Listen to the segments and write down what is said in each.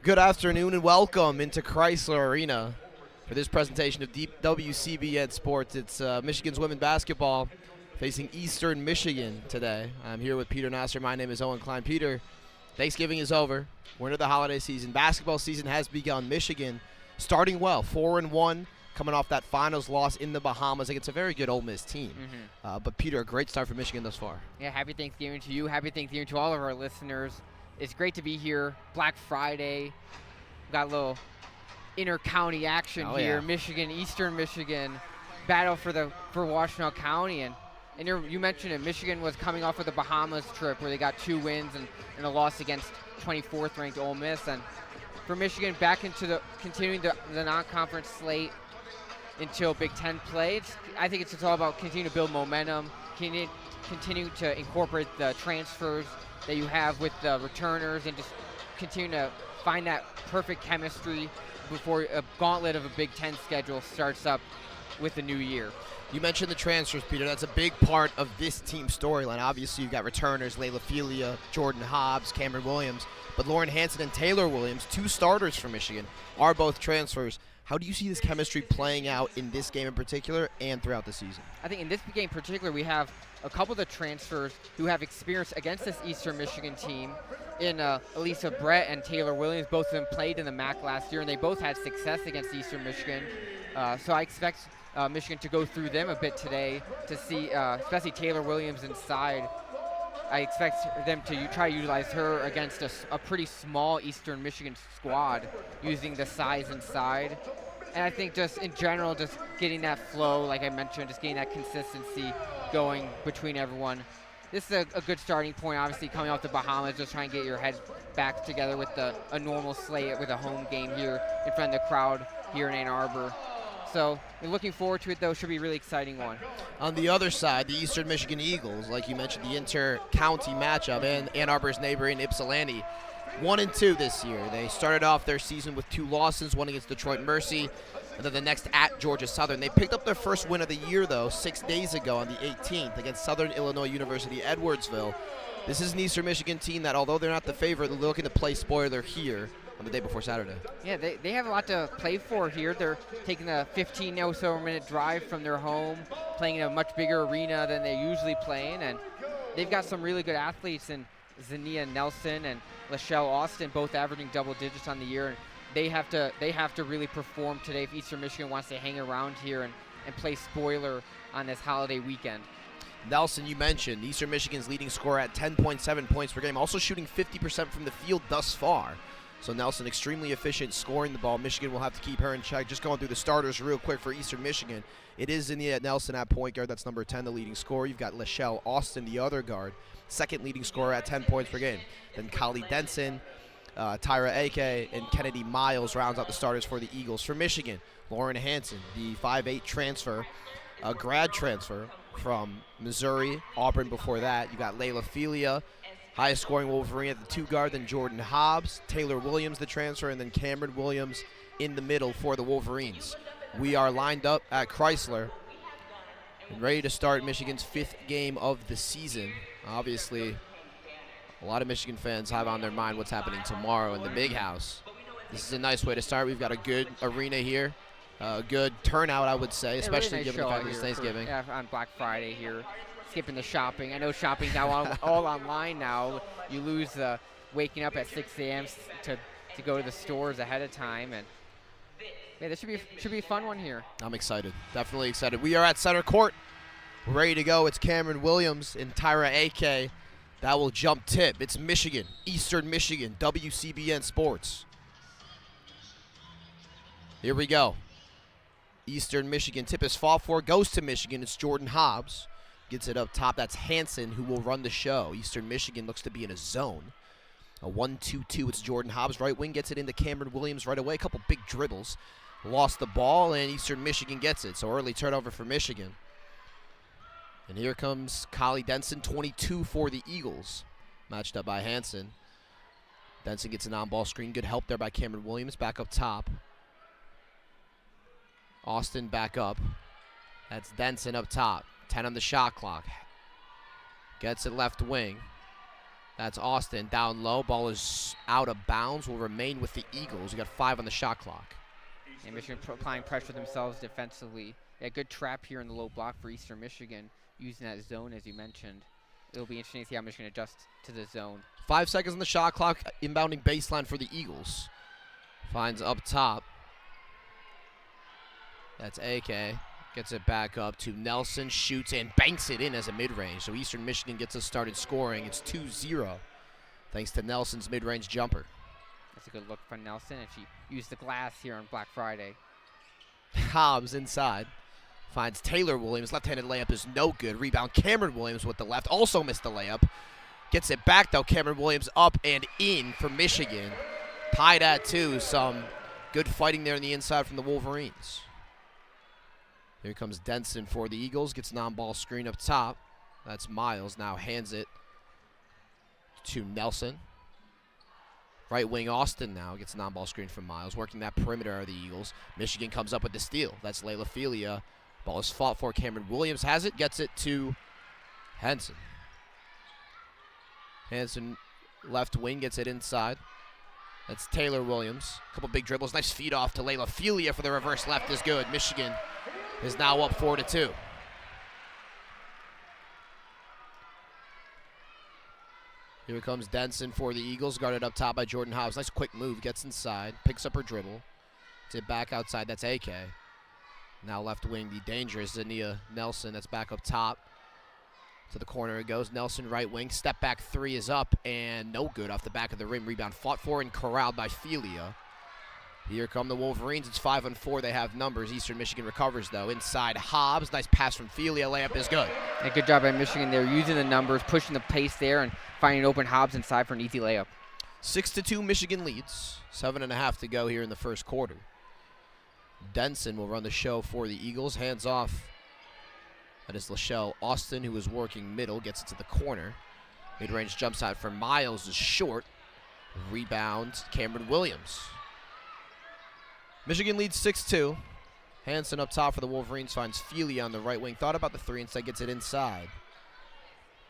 Good afternoon and welcome into Crisler Arena for this presentation of WCBN Sports. It's Michigan's women basketball facing Eastern Michigan today. I'm here with Peter Nasr. My name is Owen Klein. Peter, Thanksgiving is over. We're into the holiday season. Basketball season has begun. Michigan starting well, 4-1, coming off that finals loss in the Bahamas against a very good Ole Miss team. But Peter, a great start for Michigan thus far. Yeah, happy Thanksgiving to you. Happy Thanksgiving to all of our listeners. It's great to be here. Black Friday. Got a little inter-county action here. Yeah. Michigan, Eastern Michigan, battle for Washtenaw County. And you mentioned it. Michigan was coming off of the Bahamas trip where they got 2 wins and a loss against 24th ranked Ole Miss. And for Michigan, back into continuing the non-conference slate until Big Ten play. I think it's just all about continuing to build momentum, continue to incorporate the transfers that you have with the returners, and just continue to find that perfect chemistry before a gauntlet of a Big Ten schedule starts up with the new year. You mentioned the transfers, Peter. That's a big part of this team's storyline. Obviously, you've got returners, Layla Felia, Jordan Hobbs, Cameron Williams, but Lauren Hansen and Taylor Williams, 2 starters for Michigan, are both transfers. How do you see this chemistry playing out in this game in particular and throughout the season? I think in this game in particular, we have a couple of the transfers who have experience against this Eastern Michigan team in Elisa Brett and Taylor Williams. Both of them played in the MAC last year, and they both had success against Eastern Michigan. So I expect Michigan to go through them a bit today to see, especially Taylor Williams inside. I expect them to try to utilize her against a pretty small Eastern Michigan squad, using the size inside. And I think just in general, just getting that flow, like I mentioned, just getting that consistency going between everyone. This is a good starting point, obviously, coming off the Bahamas, just trying to get your head back together with a normal slate with a home game here in front of the crowd here in Ann Arbor. So looking forward to it, though. Should be a really exciting one. On the other side, the Eastern Michigan Eagles, like you mentioned, the inter-county matchup, and Ann Arbor's neighbor in Ypsilanti, 1-2 this year. They started off their season with 2 losses, one against Detroit Mercy, and then the next at Georgia Southern. They picked up their first win of the year, though, 6 days ago on the 18th against Southern Illinois University Edwardsville. This is an Eastern Michigan team that, although they're not the favorite, they're looking to play spoiler here on the day before Saturday. Yeah, they have a lot to play for here. They're taking a 15 or so minute drive from their home, playing in a much bigger arena than they usually play in, and they've got some really good athletes in Zania Nelson and Lachelle Austin, both averaging double digits on the year. And they have to really perform today if Eastern Michigan wants to hang around here and play spoiler on this holiday weekend. Nelson, you mentioned, Eastern Michigan's leading scorer at 10.7 points per game, also shooting 50% from the field thus far. So Nelson extremely efficient scoring the ball. Michigan will have to keep her in check. Just going through the starters real quick for Eastern Michigan. It is Zania Nelson at point guard. That's number 10, the leading scorer. You've got Lachelle Austin, the other guard, second leading scorer at 10 points per game. Then Kylie Denson, Tyra Ake, and Kennedy Miles rounds out the starters for the Eagles. For Michigan, Lauren Hansen, the 5'8 transfer, a grad transfer from Missouri, Auburn before that. You got Layla Felia, highest scoring Wolverine at the 2 guard, then Jordan Hobbs, Taylor Williams, the transfer, and then Cameron Williams in the middle for the Wolverines. We are lined up at Crisler and ready to start Michigan's 5th game of the season. Obviously, a lot of Michigan fans have on their mind what's happening tomorrow in the Big House. This is a nice way to start. We've got a good arena here, a good turnout, I would say, especially really nice given the fact that it's Thanksgiving. On Black Friday here. Skipping the shopping. I know shopping's now all online now. You lose waking up at 6 a.m. to go to the stores ahead of time, and yeah, this should be a fun one here. I'm excited, definitely excited. We are at center court, we're ready to go. It's Cameron Williams and Tyra Ake. That will jump tip. It's Michigan, Eastern Michigan, WCBN Sports. Here we go. Eastern Michigan tip is fought for, goes to Michigan. It's Jordan Hobbs. Gets it up top. That's Hansen who will run the show. Eastern Michigan looks to be in a zone. A 1-2-2. It's Jordan Hobbs. Right wing gets it into Cameron Williams right away. A couple big dribbles. Lost the ball, and Eastern Michigan gets it. So early turnover for Michigan. And here comes Kylie Denson, 22 for the Eagles. Matched up by Hansen. Denson gets an on-ball screen. Good help there by Cameron Williams. Back up top. Austin back up. That's Denson up top. 10 on the shot clock. Gets it left wing. That's Austin down low. Ball is out of bounds. Will remain with the Eagles. We got 5 on the shot clock. And Michigan applying pressure themselves defensively. Yeah, good trap here in the low block for Eastern Michigan, using that zone as you mentioned. It'll be interesting to see how Michigan adjusts to the zone. 5 seconds on the shot clock. Inbounding baseline for the Eagles. Finds up top. That's AK. Gets it back up to Nelson. Shoots and banks it in as a mid-range. So Eastern Michigan gets us started scoring. It's 2-0 thanks to Nelson's mid-range jumper. That's a good look from Nelson, and she used the glass here on Black Friday. Hobbs inside. Finds Taylor Williams. Left-handed layup is no good. Rebound Cameron Williams with the left. Also missed the layup. Gets it back, though. Cameron Williams up and in for Michigan. Tied at 2. Some good fighting there on the inside from the Wolverines. Here comes Denson for the Eagles. Gets non-ball screen up top. That's Miles. Now hands it to Nelson. Right wing Austin now gets non-ball screen from Miles. Working that perimeter of the Eagles. Michigan comes up with the steal. That's Layla Felia. Ball is fought for. Cameron Williams has it. Gets it to Henson. Henson left wing gets it inside. That's Taylor Williams. Couple big dribbles. Nice feed off to Layla Felia for the reverse left is good. Michigan is now up 4-2. Here comes Denson for the Eagles, guarded up top by Jordan Hobbs. Nice quick move, gets inside, picks up her dribble. Gets it back outside, that's AK. Now left wing, the dangerous Zania Nelson, that's back up top. To the corner it goes, Nelson right wing, step back 3 is up, and no good off the back of the rim. Rebound fought for and corralled by Felia. Here come the Wolverines. It's 5-on-4. They have numbers. Eastern Michigan recovers, though. Inside Hobbs. Nice pass from Felia. Layup is good. And good job by Michigan. They're using the numbers, pushing the pace there, and finding open Hobbs inside for an easy layup. 6-2 Michigan leads. 7.5 to go here in the first quarter. Denson will run the show for the Eagles. Hands off. That is Lachelle Austin, who is working middle. Gets it to the corner. Mid-range jump shot for Miles is short. Rebound Cameron Williams. Michigan leads 6-2. Hanson up top for the Wolverines finds Feely on the right wing. Thought about the 3, instead gets it inside.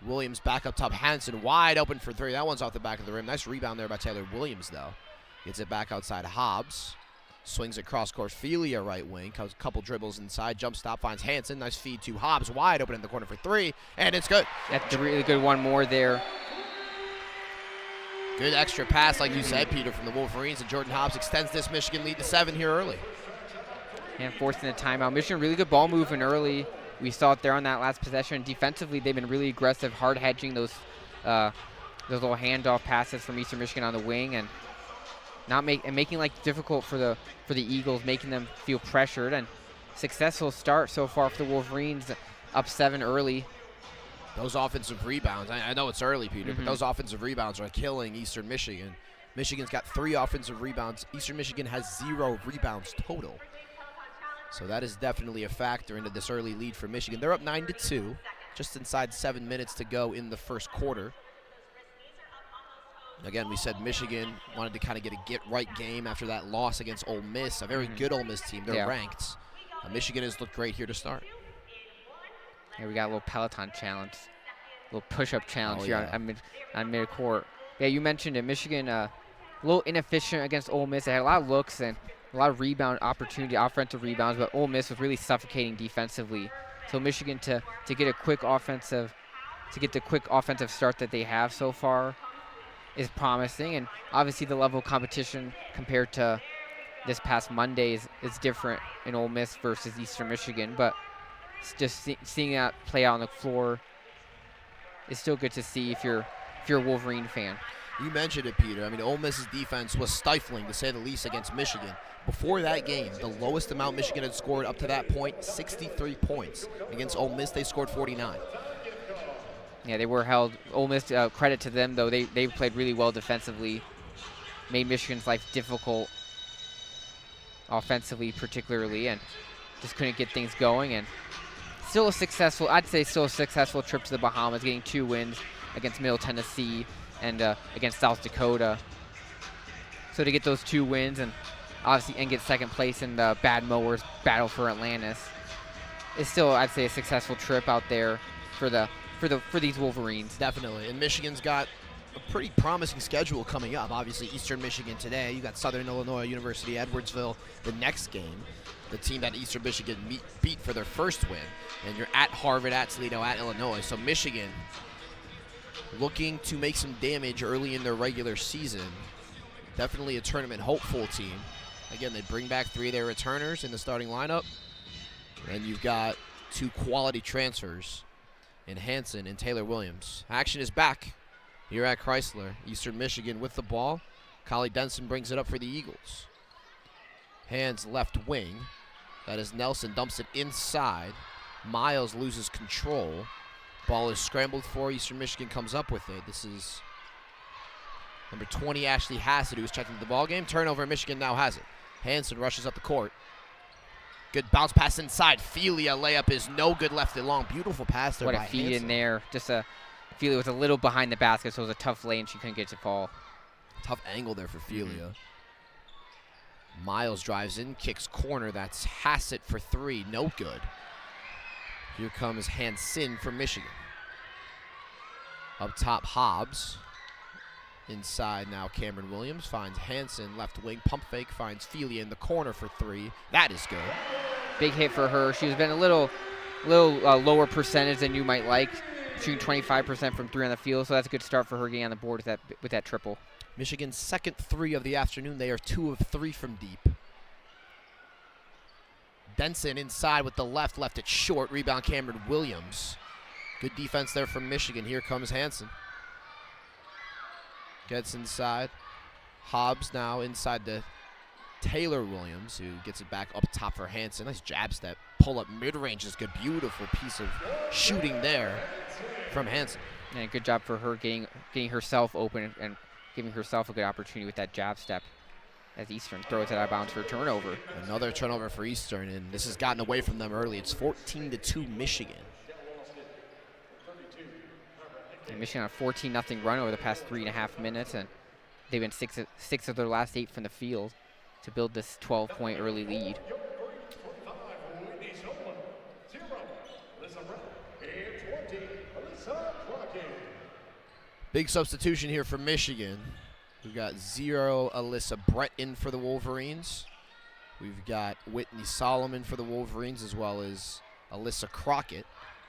Williams back up top. Hanson wide open for 3. That one's off the back of the rim. Nice rebound there by Taylor Williams, though. Gets it back outside Hobbs. Swings it cross court. Feely right wing. Couple dribbles inside. Jump stop finds Hanson. Nice feed to Hobbs. Wide open in the corner for 3. And it's good. That's a really good one more there. Good extra pass, like you said, Peter, from the Wolverines, and Jordan Hobbs extends this Michigan lead to 7 here early. And forcing a timeout. Michigan really good ball movement early. We saw it there on that last possession. Defensively, they've been really aggressive, hard hedging those little handoff passes from Eastern Michigan on the wing, and making life difficult for the Eagles, making them feel pressured. And successful start so far for the Wolverines, up 7 early. Those offensive rebounds, I know it's early, Peter, but those offensive rebounds are killing Eastern Michigan. Michigan's got 3 offensive rebounds. Eastern Michigan has 0 rebounds total. So that is definitely a factor into this early lead for Michigan. They're up 9-2, just inside 7 minutes to go in the first quarter. Again, we said Michigan wanted to kind of get a get-right game after that loss against Ole Miss, a very good Ole Miss team. They're ranked. Michigan has looked great here to start. Here we got a little Peloton challenge, a little push-up challenge here on mid-court. Yeah, you mentioned it. Michigan a little inefficient against Ole Miss. They had a lot of looks and a lot of rebound opportunity, offensive rebounds, but Ole Miss was really suffocating defensively. So Michigan to get a quick offensive, start that they have so far is promising. And obviously the level of competition compared to this past Monday is different in Ole Miss versus Eastern Michigan, but just seeing that play out on the floor is still good to see if you're a Wolverine fan. You mentioned it, Peter. I mean, Ole Miss's defense was stifling, to say the least, against Michigan. Before that game, the lowest amount Michigan had scored up to that point, 63 points. Against Ole Miss, they scored 49. Yeah, they were held. Ole Miss, credit to them, though. They played really well defensively, made Michigan's life difficult offensively particularly, and just couldn't get things going. And still a successful trip to the Bahamas, getting 2 wins against Middle Tennessee and against South Dakota. So to get those 2 wins and obviously get second place in the Bad Mowers battle for Atlantis is still, I'd say, a successful trip out there for these Wolverines. Definitely. And Michigan's got a pretty promising schedule coming up. Obviously, Eastern Michigan today. You got Southern Illinois University Edwardsville the next game, the team that Eastern Michigan beat for their first win. And you're at Harvard, at Toledo, at Illinois. So Michigan looking to make some damage early in their regular season. Definitely a tournament hopeful team. Again, they bring back 3 of their returners in the starting lineup. And you've got 2 quality transfers in Hansen and Taylor Williams. Action is back here at Crisler. Eastern Michigan with the ball. Collie Denson brings it up for the Eagles. Hands left wing. That is Nelson, dumps it inside. Miles loses control. Ball is scrambled for. Eastern Michigan comes up with it. This is number 20, Ashley Hassett, who's checking the ball game. Turnover, Michigan now has it. Hansen rushes up the court. Good bounce pass inside. Felia layup is no good, left it long. Beautiful pass there by Hansen. What a feed in there. Just Felia was a little behind the basket, so it was a tough lane. She couldn't get to fall. Tough angle there for Felia. Miles drives in, kicks corner. That's Hassett for 3. No good. Here comes Hansen for Michigan. Up top, Hobbs. Inside now, Cameron Williams finds Hansen, left wing, pump fake, finds Felia in the corner for 3. That is good. Big hit for her. She's been a little lower percentage than you might like, shooting 25% from 3 on the field, so that's a good start for her getting on the board with that triple. Michigan's second 3 of the afternoon. They are 2 of 3 from deep. Denson inside with the left it short. Rebound, Cameron Williams. Good defense there from Michigan. Here comes Hansen. Gets inside. Hobbs now inside to Taylor Williams, who gets it back up top for Hansen. Nice jab step. Pull up mid-range is good. Beautiful piece of shooting there from Hansen. And good job for her getting herself open and giving herself a good opportunity with that jab step as Eastern throws it out of bounds for a turnover. Another turnover for Eastern, and this has gotten away from them early. It's 14-2 Michigan. And Michigan on a 14-0 run over the past 3.5 minutes, and they've been six of their last 8 from the field to build this 12-point early lead. Big substitution here for Michigan. We've got 0 Alyssa Brett in for the Wolverines. We've got Whitney Solomon for the Wolverines, as well as Alyssa Crockett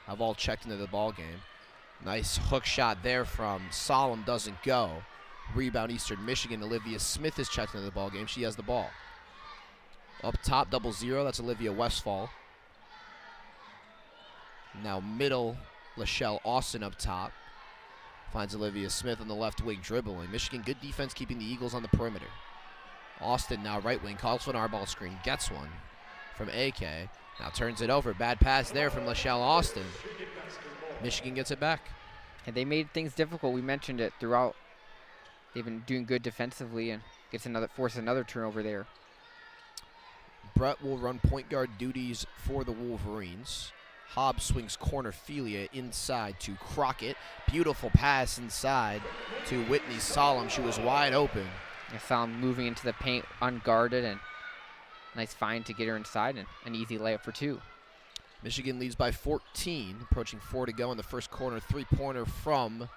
have all checked into the ball game. Nice hook shot there from Solomon, doesn't go. Rebound Eastern Michigan. Olivia Smith is checked into the ball game. She has the ball. Up top, 0-0. That's Olivia Westfall. Now middle, Lachelle Austin up top. Finds Olivia Smith on the left wing dribbling. Michigan, good defense keeping the Eagles on the perimeter. Austin now right wing, calls for an R-ball screen. Gets one from AK. Now turns it over. Bad pass there from Lachelle Austin. Michigan gets it back. And they made things difficult. We mentioned it throughout. They've been doing good defensively and forces another turnover there. Brett will run point guard duties for the Wolverines. Hobbs swings corner. Felia inside to Crockett. Beautiful pass inside to Whitney Solomon. She was wide open. I saw him moving into the paint unguarded, and nice find to get her inside, and an easy layup for 2. Michigan leads by 14, approaching 4 to go in the first quarter. 3-pointer from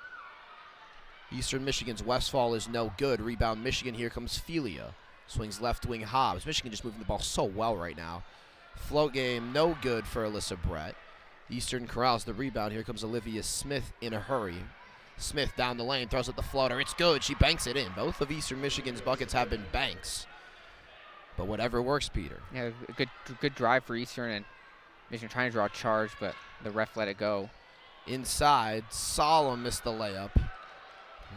Eastern Michigan's Westfall is no good. Rebound Michigan. Here comes Felia. Swings left wing Hobbs. Michigan just moving the ball so well right now. Float game, no good for Alyssa Brett. Eastern corrals the rebound. Here comes Olivia Smith in a hurry. Smith down the lane, throws at the floater. It's good. She banks it in. Both of Eastern Michigan's buckets have been banks. But whatever works, Peter. Yeah, good drive for Eastern, and Michigan trying to draw a charge, but the ref let it go. Inside, Solomon missed the layup.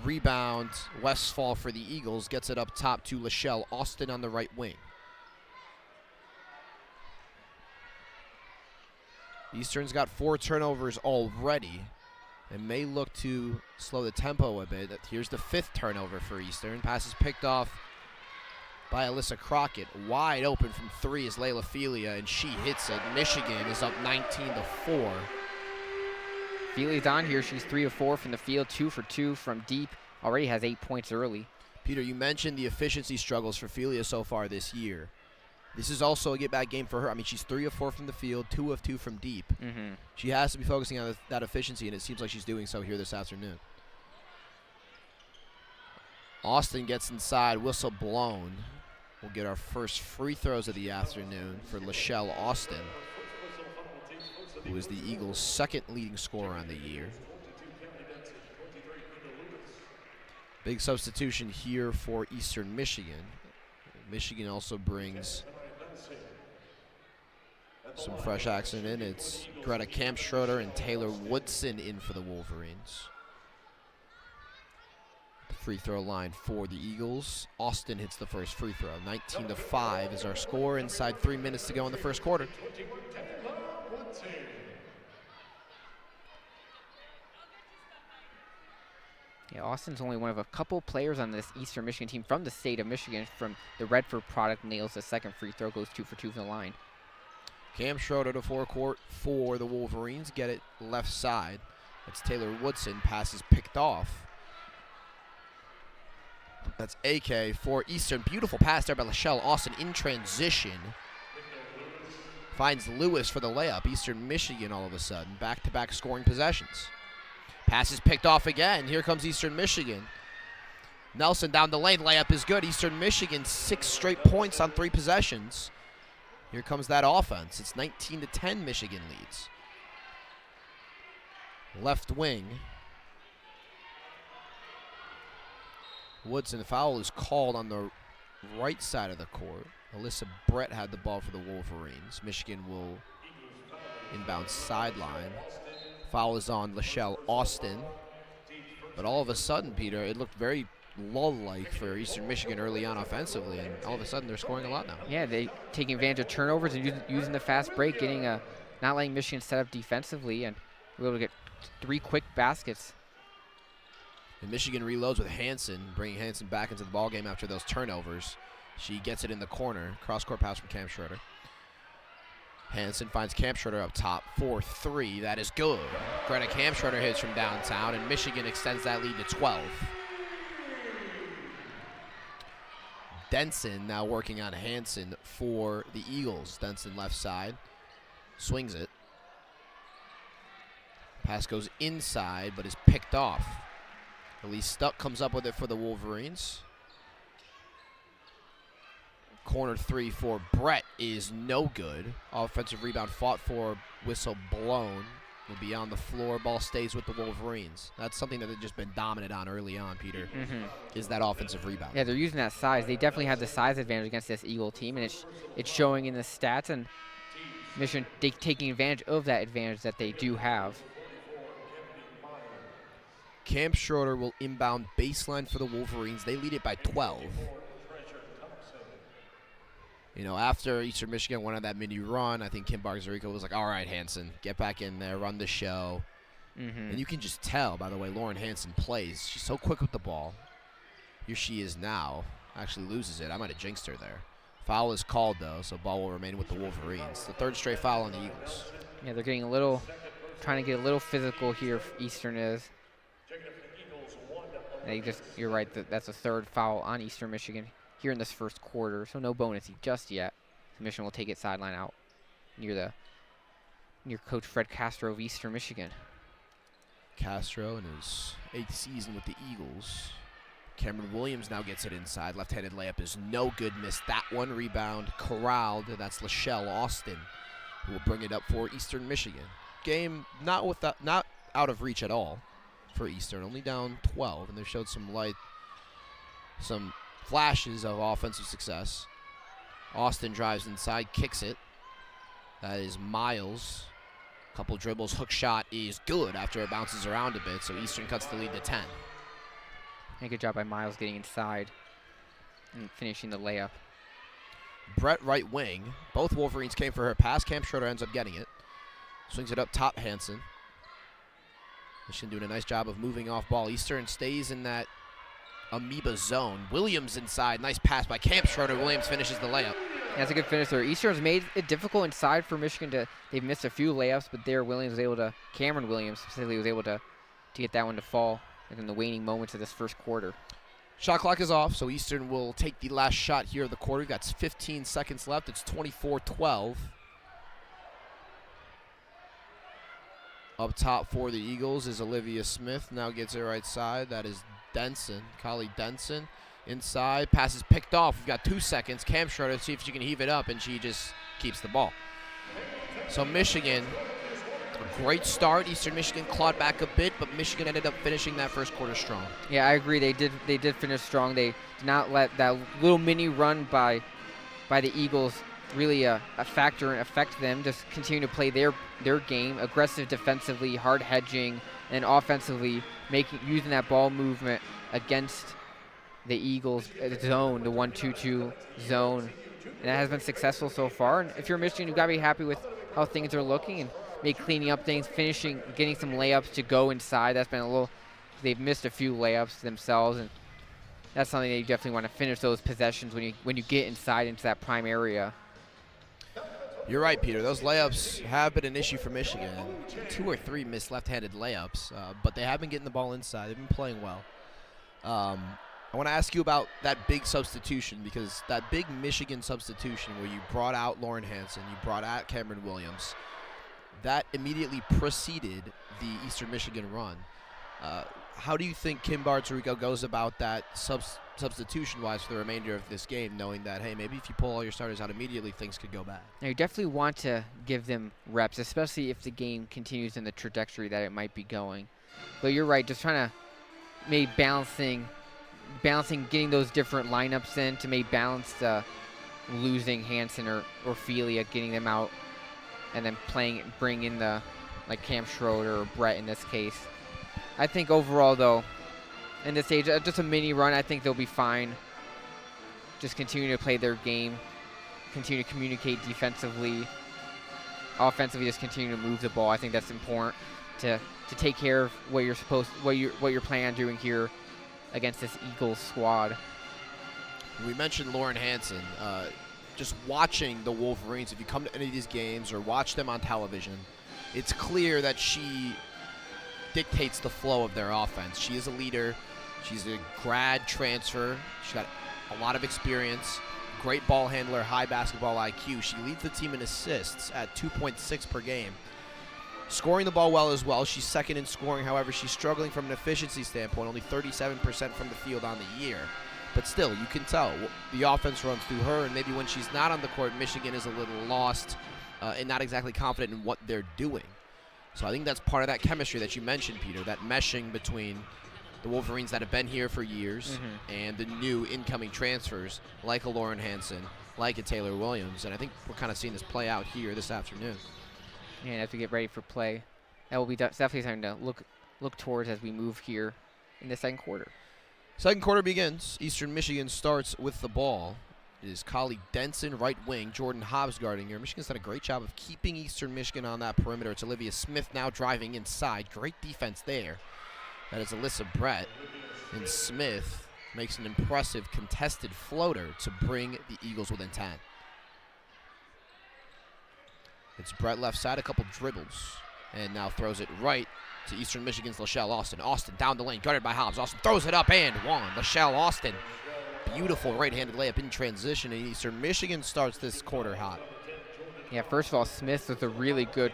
Rebound, Westfall for the Eagles. Gets it up top to Lachelle Austin on the right wing. Eastern's got 4 turnovers already and may look to slow the tempo a bit. Here's the 5th turnover for Eastern. Pass is picked off by Alyssa Crockett. Wide open from 3 is Layla Felia, and she hits it. Michigan is up 19-4. Felia's on here. She's 3 of 4 from the field, 2 for 2 from deep. Already has 8 points early. Peter, you mentioned the efficiency struggles for Felia so far this year. This is also a get-back game for her. I mean, she's 3 of 4 from the field, 2 of 2 from deep. She has to be focusing on that efficiency, and it seems like she's doing so here this afternoon. Austin gets inside, whistle blown. We'll get our first free throws of the afternoon for Lachelle Austin, who is the Eagles' second leading scorer on the year. Big substitution here for Eastern Michigan. Michigan also brings some fresh action in. It's Greta Kampschroeder and Taylor Woodson in for the Wolverines. The free throw line for the Eagles. Austin hits the first free throw. 19-5 is our score. Inside 3 minutes to go in the first quarter. Yeah, Austin's only one of a couple players on this Eastern Michigan team from the state of Michigan. From the Redford product, nails the second free throw, goes 2 for 2 from the line. Cam Schroeder to forecourt for the Wolverines. Get it left side. That's Taylor Woodson. Pass is picked off. That's AK for Eastern. Beautiful pass there by Lachelle Austin in transition. Finds Lewis for the layup. Eastern Michigan all of a sudden. Back-to-back scoring possessions. Pass is picked off again. Here comes Eastern Michigan. Nelson down the lane. Layup is good. Eastern Michigan 6 straight points on 3 possessions. Here comes that offense. It's 19-10 Michigan leads. Left wing. Woodson, the foul is called on the right side of the court. Alyssa Brett had the ball for the Wolverines. Michigan will inbound sideline. Foul is on Lachelle Austin. But all of a sudden, Peter, it looked very lull-like for Eastern Michigan early on offensively, and all of a sudden they're scoring a lot now. Yeah, they taking advantage of turnovers and using the fast break, not letting Michigan set up defensively, and we're able to get 3 quick baskets. And Michigan reloads with Hanson, bringing Hanson back into the ballgame after those turnovers. She gets it in the corner. Cross-court pass from Cam Schroeder. Hanson finds Kampschroeder up top for 3. That is good. Greta Kampschroeder hits from downtown, and Michigan extends that lead to 12. Denson now working on Hanson for the Eagles. Denson left side. Swings it. Pass goes inside, but is picked off. Elise Stuck comes up with it for the Wolverines. Corner 3 for Brett is no good. Offensive rebound fought for, whistle blown. Will be on the floor. Ball stays with the Wolverines. That's something that they've just been dominant on early on, Peter, is that offensive rebound. Yeah, they're using that size. They definitely have the size advantage against this Eagle team, and it's showing in the stats, and Michigan taking advantage of that advantage that they do have. Cam Schroeder will inbound baseline for the Wolverines. They lead it by 12. You know, after Eastern Michigan went on that mini run, I think Kim Barzarico was like, all right, Hanson, get back in there, run the show. And you can just tell, by the way, Lauren Hanson plays. She's so quick with the ball. Here she is now. Actually loses it. I might have jinxed her there. Foul is called, though, so ball will remain with the Wolverines. The 3rd straight foul on the Eagles. Yeah, they're getting trying to get a little physical here, Eastern is. You're right, that's a 3rd foul on Eastern Michigan here in this first quarter, so no bonus just yet. So Michigan will take it sideline out near Coach Fred Castro of Eastern Michigan. Castro in his 8th season with the Eagles. Cameron Williams now gets it inside. Left-handed layup is no good. Missed that one. Rebound corralled. That's Lachelle Austin, who will bring it up for Eastern Michigan. Game not out of reach at all for Eastern. Only down 12, and they showed some flashes of offensive success. Austin drives inside, kicks it. That is Miles. Couple dribbles, hook shot is good after it bounces around a bit, so Eastern cuts the lead to 10. And good job by Miles getting inside and finishing the layup. Brett right wing. Both Wolverines came for her pass. Cam Schroeder ends up getting it. Swings it up top, Hanson. Michigan doing a nice job of moving off ball. Eastern stays in that amoeba zone. Williams inside. Nice pass by Cam Schroeder. Williams finishes the layup. That's a good finish there. Eastern's made it difficult inside for Michigan they've missed a few layups, but there Cameron Williams specifically was able to get that one to fall in the waning moments of this first quarter. Shot clock is off, so Eastern will take the last shot here of the quarter. We've got 15 seconds left. It's 24-12. Up top for the Eagles is Olivia Smith. Now gets it right side. That is Collie Denson inside. Pass is picked off. We've got 2 seconds. Cam Schroeder, see if she can heave it up, and she just keeps the ball. So Michigan, a great start. Eastern Michigan clawed back a bit, but Michigan ended up finishing that first quarter strong. Yeah, I agree. They did finish strong. They did not let that little mini run by the Eagles really a factor and affect them. Just continue to play their game, aggressive defensively, hard hedging, and offensively using that ball movement against the Eagles zone, the 1-2-2 zone. And that has been successful so far. And if you're Michigan, you've got to be happy with how things are looking and maybe cleaning up things, getting some layups to go inside. That's been they've missed a few layups themselves, and that's something that you definitely want to finish those possessions when you get inside into that prime area. You're right, Peter. Those layups have been an issue for Michigan. 2 or 3 missed left-handed layups, but they have been getting the ball inside. They've been playing well. I want to ask you about that big substitution, because that big Michigan substitution where you brought out Lauren Hansen, you brought out Cameron Williams, that immediately preceded the Eastern Michigan run. How do you think Kim Bartarico goes about that substitution-wise for the remainder of this game, knowing that, hey, maybe if you pull all your starters out immediately, things could go bad? Now, you definitely want to give them reps, especially if the game continues in the trajectory that it might be going. But you're right, just trying to maybe balancing, getting those different lineups in to maybe balance losing Hansen or Felia, getting them out, and then bring in like Cam Schroeder or Brett in this case. I think overall, though, in this stage, just a mini run, I think they'll be fine. Just continue to play their game, continue to communicate defensively, offensively, just continue to move the ball. I think that's important to take care of what you're planning on doing here against this Eagles squad. We mentioned Lauren Hansen. Just watching the Wolverines, if you come to any of these games or watch them on television, it's clear that she dictates the flow of their offense. She is a leader. She's a grad transfer. She's got a lot of experience, great ball handler, high basketball IQ. She leads the team in assists at 2.6 per game. Scoring the ball well as well. She's second in scoring. However, she's struggling from an efficiency standpoint, only 37% from the field on the year. But still, you can tell the offense runs through her, and maybe when she's not on the court, Michigan is a little lost and not exactly confident in what they're doing. So I think that's part of that chemistry that you mentioned, Peter, that meshing between the Wolverines that have been here for years and the new incoming transfers like a Lauren Hansen, like a Taylor Williams. And I think we're kind of seeing this play out here this afternoon. Yeah, and as we get ready for play, that will be definitely something to look towards as we move here in the second quarter. Second quarter begins. Eastern Michigan starts with the ball. It is Collie Denson, right wing. Jordan Hobbs guarding here. Michigan's done a great job of keeping Eastern Michigan on that perimeter. It's Olivia Smith now driving inside. Great defense there. That is Alyssa Brett. And Smith makes an impressive contested floater to bring the Eagles within 10. It's Brett left side, a couple dribbles. And now throws it right to Eastern Michigan's Lachelle Austin. Austin down the lane, guarded by Hobbs. Austin throws it up and one. Lachelle Austin. Beautiful right-handed layup in transition, and Eastern Michigan starts this quarter hot. Yeah, first of all, Smith with a really good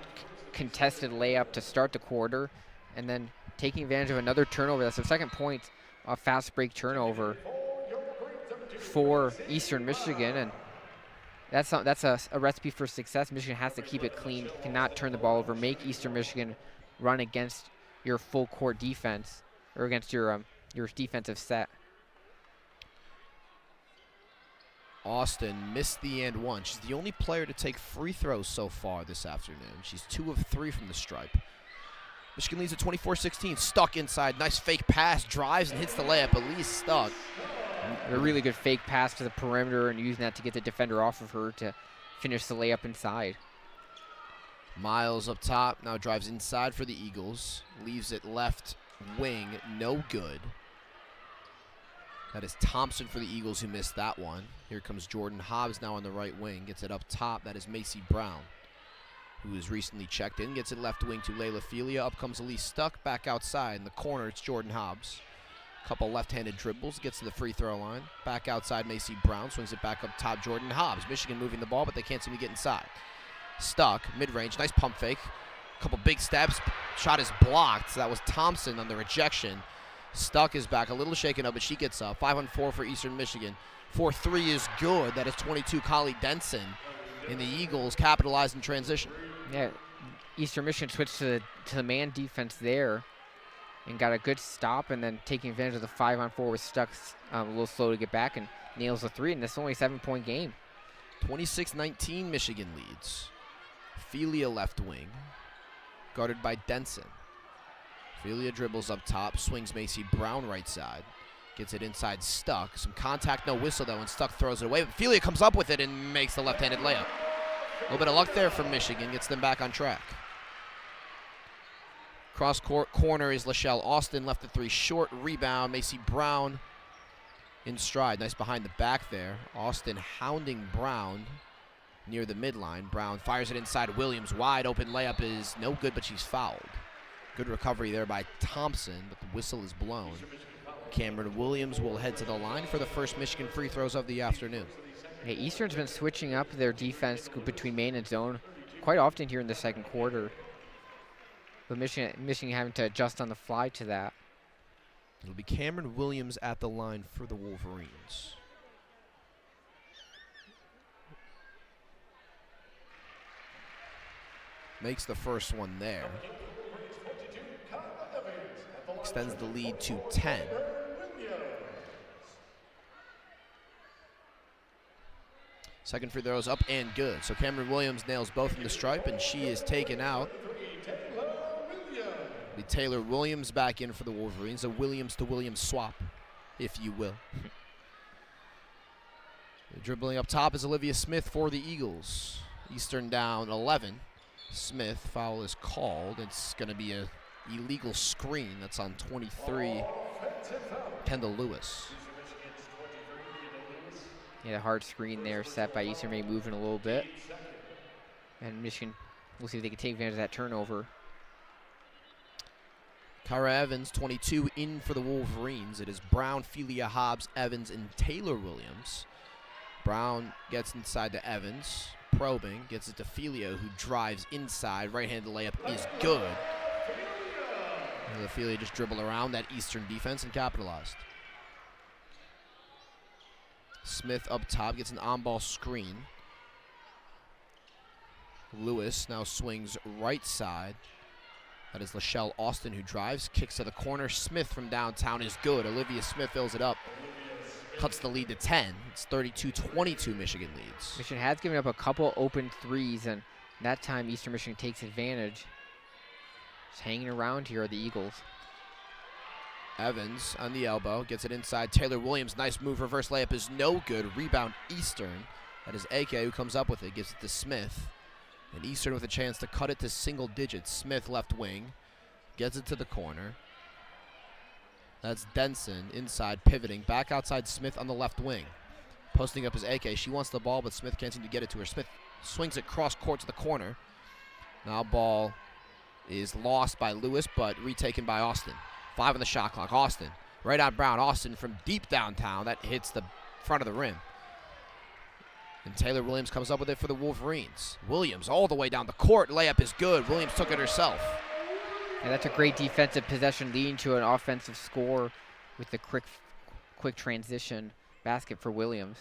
contested layup to start the quarter, and then taking advantage of another turnover. That's the second point, a fast break turnover for Eastern Michigan, and that's a recipe for success. Michigan has to keep it clean, cannot turn the ball over, make Eastern Michigan run against your full court defense or against your defensive set. Austin missed the and one. She's the only player to take free throws so far this afternoon. She's 2 of 3 from the stripe. Michigan leads at 24-16. Stuck inside. Nice fake pass. Drives and hits the layup. Elise Stuck. A really good fake pass to the perimeter and using that to get the defender off of her to finish the layup inside. Miles up top. Now drives inside for the Eagles. Leaves it left wing. No good. That is Thompson for the Eagles who missed that one. Here comes Jordan Hobbs now on the right wing. Gets it up top. That is Macy Brown, who is recently checked in. Gets it left wing to Layla Felia. Up comes Elise Stuck. Back outside. In the corner, it's Jordan Hobbs. Couple left-handed dribbles. Gets to the free throw line. Back outside, Macy Brown. Swings it back up top, Jordan Hobbs. Michigan moving the ball, but they can't seem to get inside. Stuck. Mid-range. Nice pump fake. Couple big steps. Shot is blocked. That was Thompson on the rejection. Stuck is back, a little shaken up, but she gets up. 5-on-4 for Eastern Michigan. 4-3 is good. That is 22. Collie Denson. And the Eagles capitalize in transition. Yeah, Eastern Michigan switched to the man defense there and got a good stop, and then taking advantage of the 5-on-4 with Stuck a little slow to get back and nails the 3, and this is only a 7-point game. 26-19 Michigan leads. Ophelia left wing, guarded by Denson. Ophelia dribbles up top, swings Macy Brown right side. Gets it inside Stuck. Some contact, no whistle though, and Stuck throws it away. But Ophelia comes up with it and makes the left-handed layup. A little bit of luck there from Michigan, gets them back on track. Cross court corner is Lachelle Austin, left the 3 short. Rebound, Macy Brown in stride. Nice behind the back there. Austin hounding Brown near the midline. Brown fires it inside Williams. Wide open layup is no good, but she's fouled. Good recovery there by Thompson, but the whistle is blown. Cameron Williams will head to the line for the first Michigan free throws of the afternoon. Hey, Eastern's been switching up their defense between main and zone quite often here in the second quarter. But Michigan having to adjust on the fly to that. It'll be Cameron Williams at the line for the Wolverines. Makes the first one there. Extends the lead to 10. Second free throws up and good. So Cameron Williams nails both in the stripe, and she is taken out. Be Taylor Williams back in for the Wolverines. A Williams to Williams swap, if you will. Dribbling up top is Olivia Smith for the Eagles. Eastern down 11. Smith, foul is called. It's going to be a illegal screen. That's on 23, Kendall Lewis. Yeah, a hard screen there set by Eastern, maybe moving a little bit. And Michigan, we'll see if they can take advantage of that turnover. Kyra Evans, 22, in for the Wolverines. It is Brown, Felia Hobbs, Evans, and Taylor Williams. Brown gets inside to Evans, probing, gets it to Felia, who drives inside. Right-handed layup is good. And Felia just dribble around that Eastern defense and capitalized. Smith up top gets an on-ball screen. Lewis now swings right side. That is Lachelle Austin who drives, kicks to the corner. Smith from downtown is good. Olivia Smith fills it up. Cuts the lead to 10. It's 32-22 Michigan leads. Michigan has given up a couple open threes, and that time Eastern Michigan takes advantage. Just hanging around here are the Eagles. Evans on the elbow, gets it inside. Taylor Williams, nice move. Reverse layup is no good. Rebound Eastern. That is AK who comes up with it, gives it to Smith. And Eastern with a chance to cut it to single digits. Smith left wing, gets it to the corner. That's Denson inside, pivoting. Back outside Smith on the left wing. Posting up his AK. She wants the ball, but Smith can't seem to get it to her. Smith swings it cross court to the corner. Now ball is lost by Lewis, but retaken by Austin. 5 on the shot clock. Austin, right on Brown. Austin from deep downtown. That hits the front of the rim. And Taylor Williams comes up with it for the Wolverines. Williams all the way down the court. Layup is good. Williams took it herself. And that's a great defensive possession leading to an offensive score with the quick transition basket for Williams.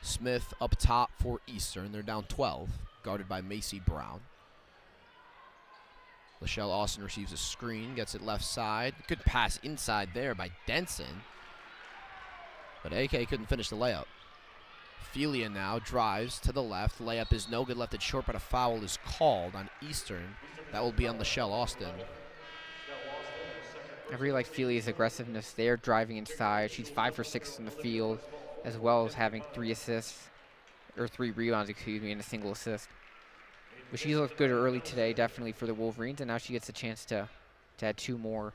Smith up top for Eastern. They're down 12, guarded by Macy Brown. Lachelle Austin receives a screen, gets it left side. Good pass inside there by Denson. But AK couldn't finish the layup. Felia now drives to the left. Layup is no good, left it short, but a foul is called on Eastern. That will be on Lachelle Austin. I really like Felia's aggressiveness there, driving inside. She's 5 for 6 in the field, as well as having 3 rebounds, and a single assist. But she looked good early today, definitely for the Wolverines, and now she gets a chance to add 2 more.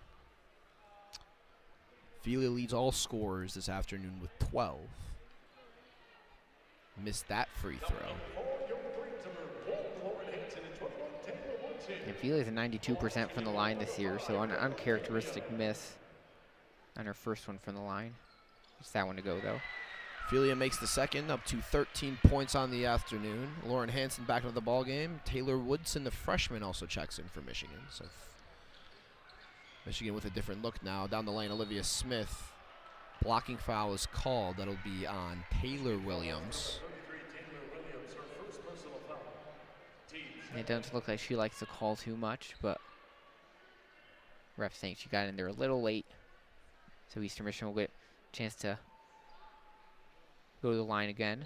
Felia leads all scorers this afternoon with 12. Missed that free throw. And Felia's at 92% from the line this year, so an uncharacteristic miss on her first one from the line. It's that one to go, though. Felia makes the second, up to 13 points on the afternoon. Lauren Hansen back into the ball game. Taylor Woodson, the freshman, also checks in for Michigan. So Michigan with a different look now. Down the lane, Olivia Smith. Blocking foul is called. That'll be on Taylor Williams. It doesn't look like she likes to call too much, but ref saying she got in there a little late. So Eastern Michigan will get a chance to go to the line again.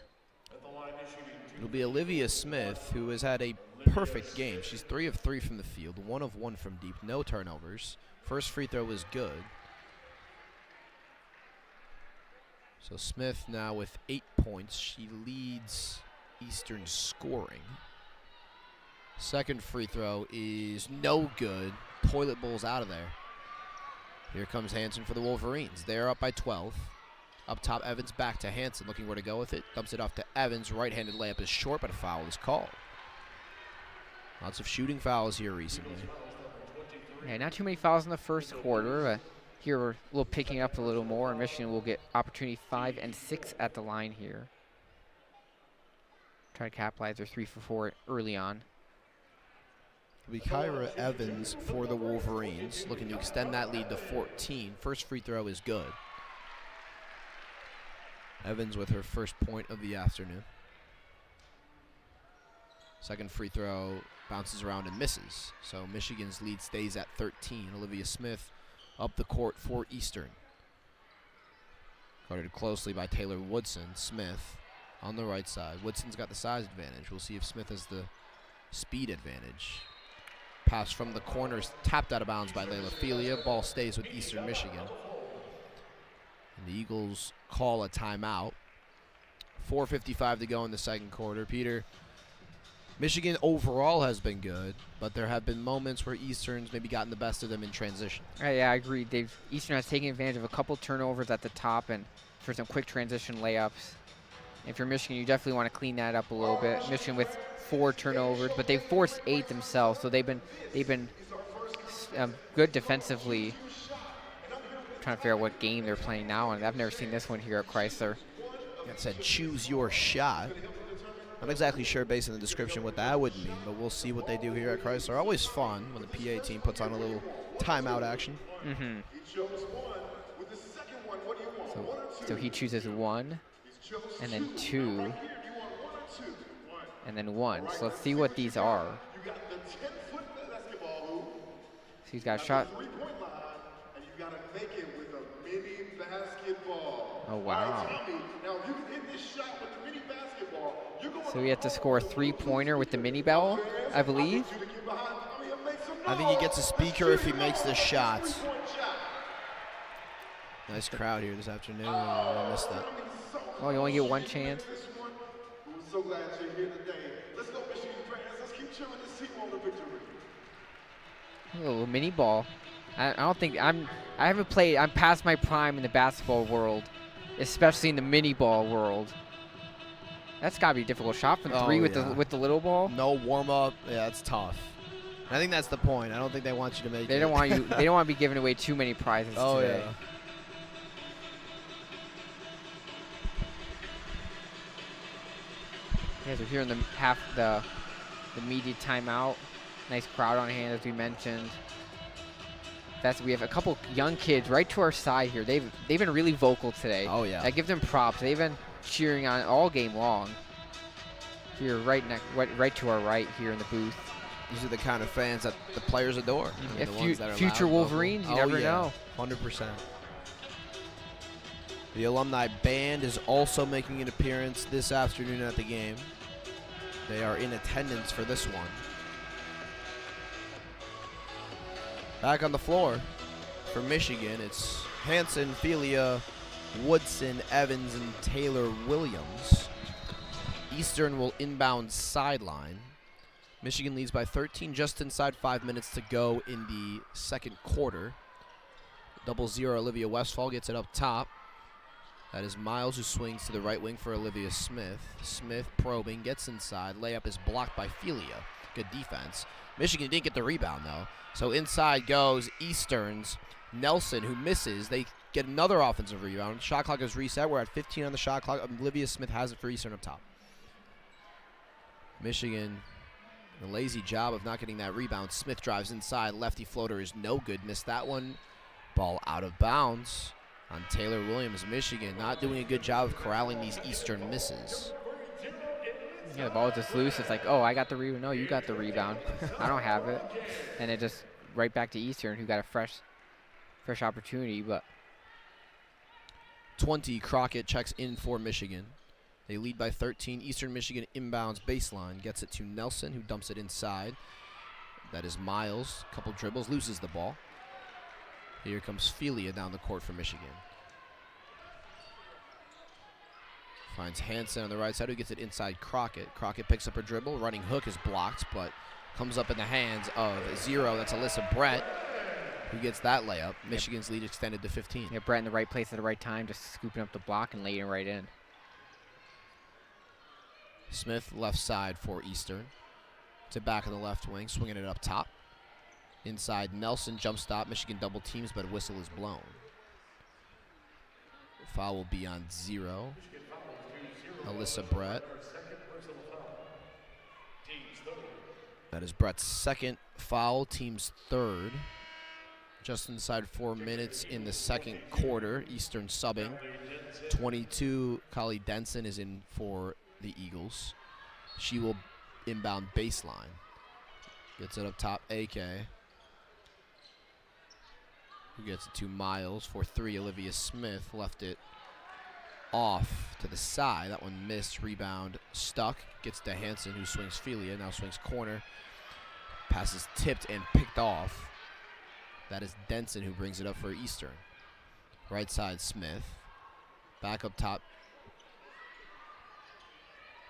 It'll be Olivia Smith, who has had a perfect game. She's 3 of 3 from the field, 1 of 1 from deep, no turnovers. First free throw was good. So Smith now with 8 points. She leads Eastern scoring. Second free throw is no good. Toilet bowl's out of there. Here comes Hansen for the Wolverines. They're up by 12. Up top, Evans back to Hansen, looking where to go with it. Dumps it off to Evans. Right-handed layup is short, but a foul is called. Lots of shooting fouls here recently. Yeah, not too many fouls in the first quarter. Here we're a little picking up a little more, and Michigan will get opportunity 5 and 6 at the line here. Try to capitalize their 3 for 4 early on. It'll be Kyra Evans for the Wolverines, looking to extend that lead to 14. First free throw is good. Evans with her first point of the afternoon. Second free throw bounces around and misses. So Michigan's lead stays at 13. Olivia Smith up the court for Eastern. Guarded closely by Taylor Woodson. Smith on the right side. Woodson's got the size advantage. We'll see if Smith has the speed advantage. Pass from the corners, tapped out of bounds by Layla Felia. Ball stays with Eastern Michigan. And the Eagles call a timeout. 4:55 to go in the second quarter. Peter, Michigan overall has been good, but there have been moments where Eastern's maybe gotten the best of them in transition. Yeah, I agree. Eastern has taken advantage of a couple turnovers at the top and for some quick transition layups. If you're Michigan, you definitely want to clean that up a little bit. Michigan with 4 turnovers, but they've forced 8 themselves, so they've been good defensively. Trying to figure out what game they're playing now, and I've never seen this one here at Crisler. It said choose your shot. Not exactly sure based on the description what that would mean, but we'll see what they do here at Crisler. Always fun when the PA team puts on a little timeout action. Mm-hmm. So he chooses 1, and then 2, and then 1. So let's see what these are. So he's got a shot. Oh, wow. So we have to score a 3-pointer with the mini ball, I believe. I think he gets a speaker if he makes the shots. Nice crowd here this afternoon. I missed that. Oh, you only get 1 chance. So glad you're here today. Let's go, Michigan fans. Let's keep cheering this team on the victory. A little mini ball. I don't think I haven't played. I'm past my prime in the basketball world, especially in the mini ball world. That's got to be a difficult shot from 3 with the little ball. No warm up. Yeah, it's tough. I think that's the point. I don't think they want you to make. They don't want you. They don't want to be giving away too many prizes today. Yeah. Yeah, so here in the media timeout. Nice crowd on hand, as we mentioned. We have a couple young kids right to our side here. They've been really vocal today. Oh yeah. I give them props. They've been cheering on all game long. Here, right to our right here in the booth. These are the kind of fans that the players adore. Yeah, the ones that are future loud, Wolverines, you never know. 100%. The alumni band is also making an appearance this afternoon at the game. They are in attendance for this one. Back on the floor for Michigan, it's Hansen, Felia, Woodson, Evans, and Taylor Williams. Eastern will inbound sideline. Michigan leads by 13, just inside 5 minutes to go in the second quarter. 0-0, Olivia Westphal gets it up top. That is Miles who swings to the right wing for Olivia Smith. Smith probing, gets inside. Layup is blocked by Felia. Good defense. Michigan didn't get the rebound, though. So inside goes Eastern's Nelson, who misses. They get another offensive rebound. Shot clock is reset. We're at 15 on the shot clock. Olivia Smith has it for Eastern up top. Michigan A lazy job of not getting that rebound. Smith drives inside. Lefty floater is no good. Missed that one. Ball out of bounds on Taylor Williams. Michigan not doing a good job of corralling these Eastern misses. Yeah, the ball was just loose. It's like, oh, I got the rebound. No, you got the rebound. I don't have it. And it just right back to Eastern, who got a fresh opportunity. But 20, Crockett checks in for Michigan. They lead by 13. Eastern Michigan inbounds baseline. Gets it to Nelson, who dumps it inside. That is Miles. Couple dribbles, loses the ball. Here comes Felia down the court for Michigan. Finds Hansen on the right side, who gets it inside Crockett. Crockett picks up a dribble. Running hook is blocked, but comes up in the hands of Zero. That's Alyssa Brett, who gets that layup. Michigan's lead extended to 15. Yeah, Brett in the right place at the right time, just scooping up the block and laying it right in. Smith left side for Eastern. To back of the left wing, swinging it up top. Inside Nelson, jump stop. Michigan double teams, but a whistle is blown. Foul will be on Zero. Alyssa Brett. That is Brett's second foul, team's third. Just inside 4 minutes in the second quarter. Eastern subbing. 22, Kali Denson is in for the Eagles. She will inbound baseline. Gets it up top, AK. Who gets it to Miles for 3. Olivia Smith left it off to the side. That one missed. Rebound stuck. Gets to Hansen, who swings Felia. Now swings corner. Pass is tipped and picked off. That is Denson, who brings it up for Eastern. Right side, Smith. Back up top.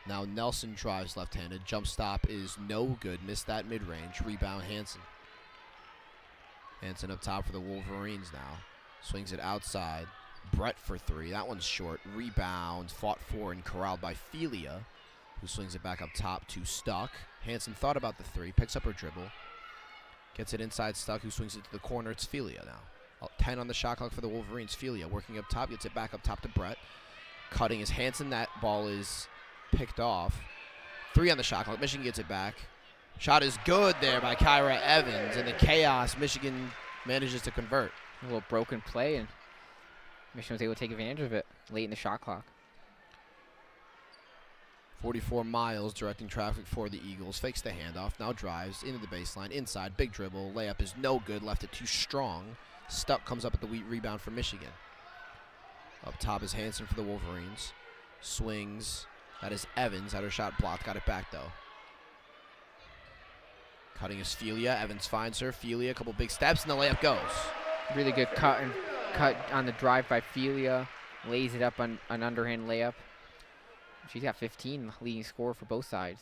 Now Nelson drives left-handed. Jump stop is no good. Missed that mid-range. Rebound Hansen. Hansen up top for the Wolverines now. Swings it outside. Brett for 3. That one's short. Rebound. Fought for and corralled by Felia, who swings it back up top to Stuck. Hansen thought about the 3. Picks up her dribble. Gets it inside Stuck, who swings it to the corner. It's Felia now. 10 on the shot clock for the Wolverines. Felia working up top. Gets it back up top to Brett. Cutting is Hansen. That ball is picked off. 3 on the shot clock. Michigan gets it back. Shot is good there by Kyra Evans. In the chaos, Michigan manages to convert. A little broken play, and Michigan was able to take advantage of it late in the shot clock. 44 Miles directing traffic for the Eagles. Fakes the handoff. Now drives into the baseline. Inside. Big dribble. Layup is no good. Left it too strong. Stuck comes up at the rebound for Michigan. Up top is Hansen for the Wolverines. Swings. That is Evans. Had her shot blocked. Got it back, though. Cutting is Felia. Evans finds her. Felia, a couple big steps, and the layup goes. Really good cut on the drive by Felia. Lays it up on an underhand layup. She's got 15, leading scorer for both sides.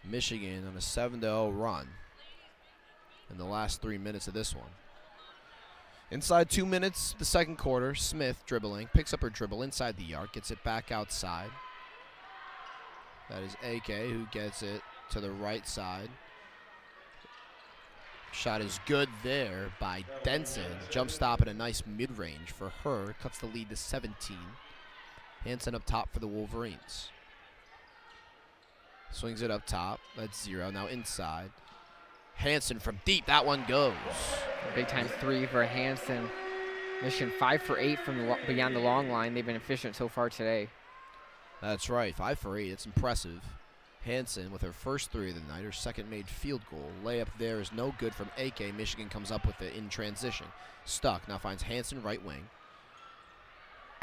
Michigan on a 7-0 run in the last 3 minutes of this one. Inside 2 minutes, the second quarter, Smith dribbling. Picks up her dribble inside the arc. Gets it back outside. That is AK, who gets it to the right side. Shot is good there by Denson. Jump stop at a nice mid-range for her. Cuts the lead to 17. Hansen up top for the Wolverines. Swings it up top. That's Zero. Now inside. Hansen from deep. That one goes. A big-time 3 for Hansen. Michigan 5 for 8 from beyond the long line. They've been efficient so far today. That's right. 5 for 8. It's impressive. Hansen with her first 3 of the night, her second made field goal. Layup there is no good from AK. Michigan comes up with it in transition. Stuck. Now finds Hansen right wing.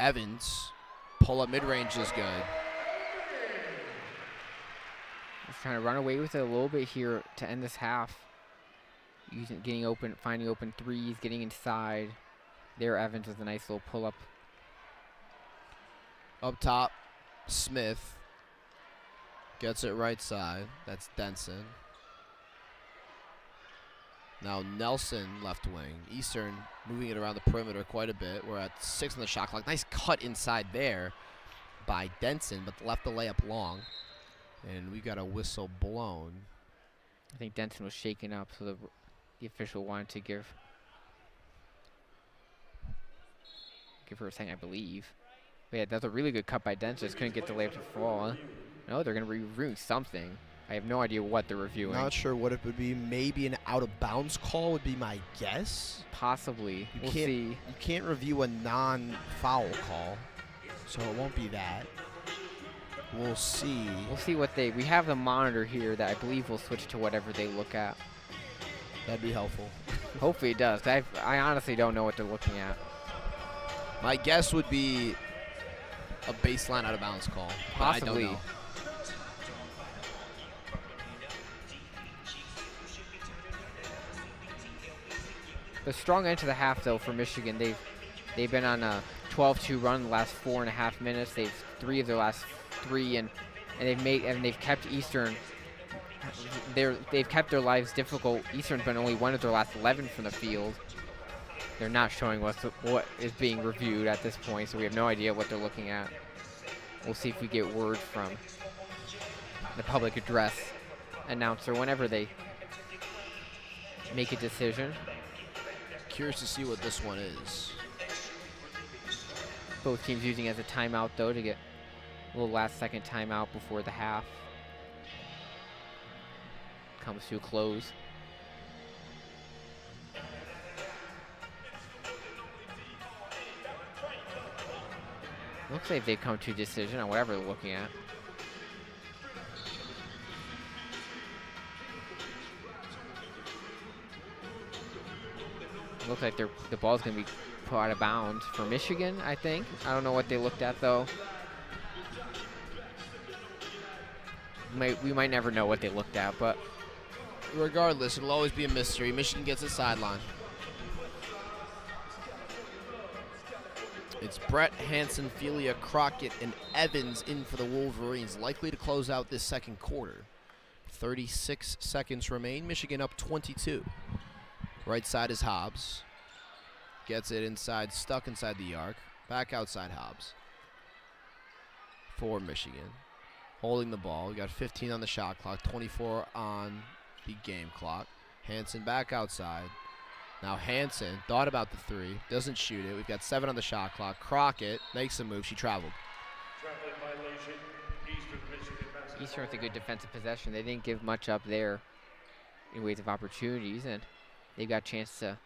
Evans. Pull up mid-range is good. Just trying to run away with it a little bit here to end this half. Getting open, finding open 3s, getting inside. There, Evans with a nice little pull-up. Up top, Smith gets it right side. That's Denson. Now Nelson left wing. Eastern moving it around the perimeter quite a bit. We're at 6 on the shot clock. Nice cut inside there by Denson, but left the layup long. And we got a whistle blown. I think Denson was shaken up, so the official wanted to give her a second, I believe. But yeah, that's a really good cut by Denson. Just couldn't get the layup to fall. No, they're going to be reviewing something. I have no idea what they're reviewing. Not sure what it would be. Maybe an out-of-bounds call would be my guess. Possibly. We'll see. You can't review a non-foul call, so it won't be that. We'll see. We'll see what we have the monitor here that I believe will switch to whatever they look at. That'd be helpful. Hopefully it does. I honestly don't know what they're looking at. My guess would be a baseline out-of-bounds call. Possibly. I don't know. The strong end to the half, though, for Michigan. They've been on a 12-2 run the last 4.5 minutes. They've 3 of their last 3, and they've kept Eastern. They've kept their lives difficult. Eastern's been only 1 of their last 11 from the field. They're not showing what is being reviewed at this point, so we have no idea what they're looking at. We'll see if we get word from the public address announcer whenever they make a decision. Curious to see what this one is. Both teams using it as a timeout, though, to get a little last-second timeout before the half comes to a close. Looks like they've come to a decision on whatever they're looking at. Looks like the ball's going to be put out of bounds for Michigan, I think. I don't know what they looked at, though. We might never know what they looked at, but Regardless, it'll always be a mystery. Michigan gets a sideline. It's Brett, Hansen, Felia, Crockett, and Evans in for the Wolverines, likely to close out this second quarter. 36 seconds remain. Michigan up 22. Right side is Hobbs. Gets it inside, stuck inside the arc. Back outside Hobbs. For Michigan. Holding the ball. We got 15 on the shot clock, 24 on the game clock. Hansen back outside. Now Hansen thought about the 3, doesn't shoot it. We've got 7 on the shot clock. Crockett makes a move. She traveled. Eastern with a good defensive possession. They didn't give much up there in ways of opportunities, and they've got a chance to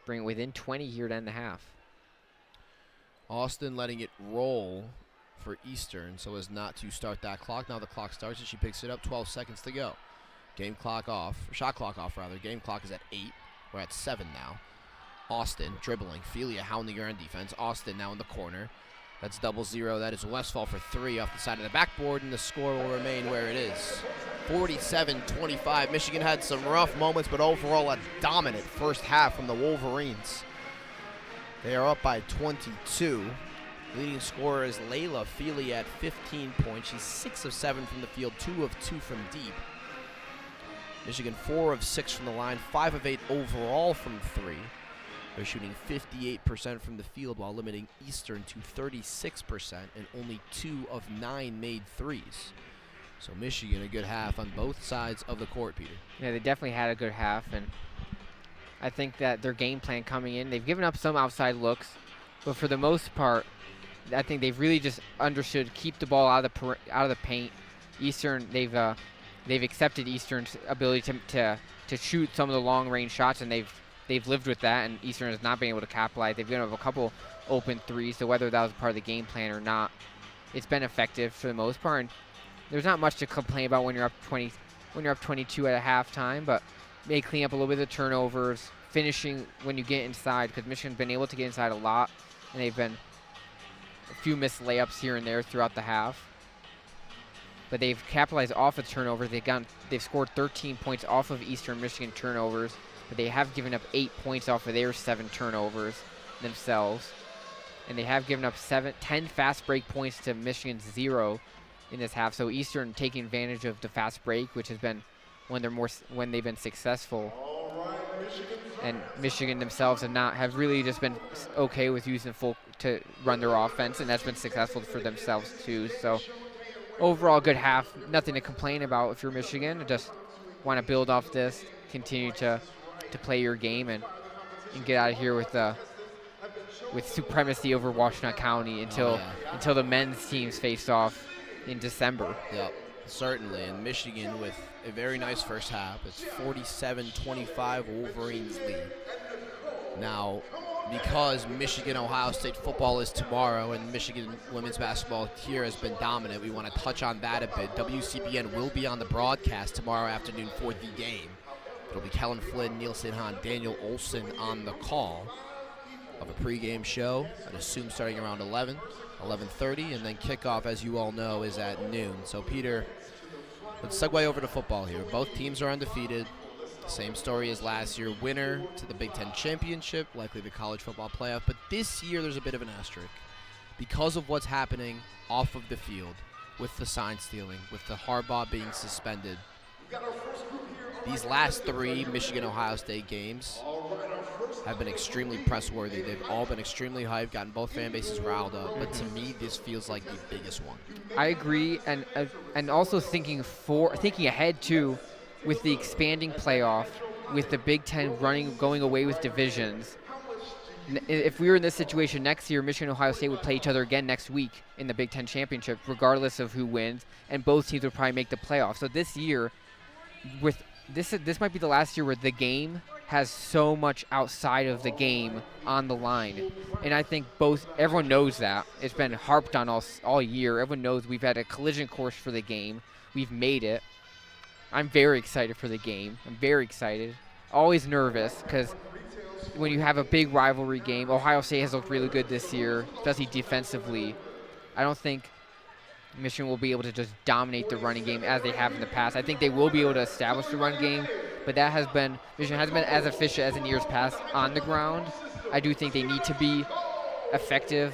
bring it within 20 here to end the half. Austin letting it roll for Eastern so as not to start that clock. Now the clock starts and she picks it up. 12 seconds to go. Game clock off, shot clock off rather. Game clock is at 8. We're at 7 now. Austin dribbling. Felia hounding her on defense. Austin now in the corner. That's 0-0. That is Westfall for 3 off the side of the backboard, and the score will remain where it is. 47-25. Michigan had some rough moments, but overall a dominant first half from the Wolverines. They are up by 22. Leading scorer is Layla Feely at 15 points. She's 6 of 7 from the field, 2 of 2 from deep. Michigan 4 of 6 from the line, 5 of 8 overall from 3. They're shooting 58% from the field while limiting Eastern to 36% and only 2 of 9 made threes. So Michigan a good half on both sides of the court, Peter. Yeah, they definitely had a good half, and I think that their game plan coming in, they've given up some outside looks, but for the most part, I think they've really just understood keep the ball out of the paint. Eastern, they've accepted Eastern's ability to shoot some of the long range shots, and they've lived with that, and Eastern has not been able to capitalize. They've given up a couple open threes, so whether that was part of the game plan or not, it's been effective for the most part. And there's not much to complain about when you're up 22 at a halftime, but may clean up a little bit of the turnovers, finishing when you get inside, because Michigan's been able to get inside a lot, and they've been a few missed layups here and there throughout the half. But they've capitalized off of turnovers. They've scored 13 points off of Eastern Michigan turnovers, but they have given up 8 points off of their 7 turnovers themselves. And they have given up 10 fast break points to Michigan's 0 in this half. So Eastern taking advantage of the fast break, which has been when they've been successful. And Michigan themselves have really just been okay with using full to run their offense, and that's been successful for themselves too. So overall, good half. Nothing to complain about if you're Michigan. Just want to build off this, continue to play your game, and get out of here with supremacy over Washtenaw County until the men's teams face off in December. Yep. Certainly, and Michigan with a very nice first half. It's 47-25 Wolverines lead. Now, because Michigan-Ohio State football is tomorrow and Michigan women's basketball here has been dominant, we want to touch on that a bit. WCBN will be on the broadcast tomorrow afternoon for the game. It'll be Kellen Flynn, Neil Sinhan, Daniel Olson on the call of a pregame show. I'd assume starting around 11:30, and then kickoff, as you all know, is at noon. So, Peter, let's segue over to football here. Both teams are undefeated. Same story as last year. Winner to the Big Ten Championship, likely the college football playoff. But this year there's a bit of an asterisk because of what's happening off of the field with the sign stealing, with the Harbaugh being suspended. These last 3 Michigan-Ohio State games have been extremely press-worthy. They've all been extremely hyped, gotten both fan bases riled up. But to me, this feels like the biggest one. I agree, and also thinking ahead too, with the expanding playoff, with the Big Ten going away with divisions. If we were in this situation next year, Michigan and Ohio State would play each other again next week in the Big Ten Championship, regardless of who wins, and both teams would probably make the playoff. So this year, this might be the last year where the game has so much outside of the game on the line. And I think everyone knows that. It's been harped on all year. Everyone knows we've had a collision course for the game. We've made it. I'm very excited for the game. I'm very excited. Always nervous because when you have a big rivalry game, Ohio State has looked really good this year, especially defensively. I don't think Michigan will be able to just dominate the running game as they have in the past. I think they will be able to establish the run game, but Michigan hasn't been as efficient as in years past on the ground. I do think they need to be effective.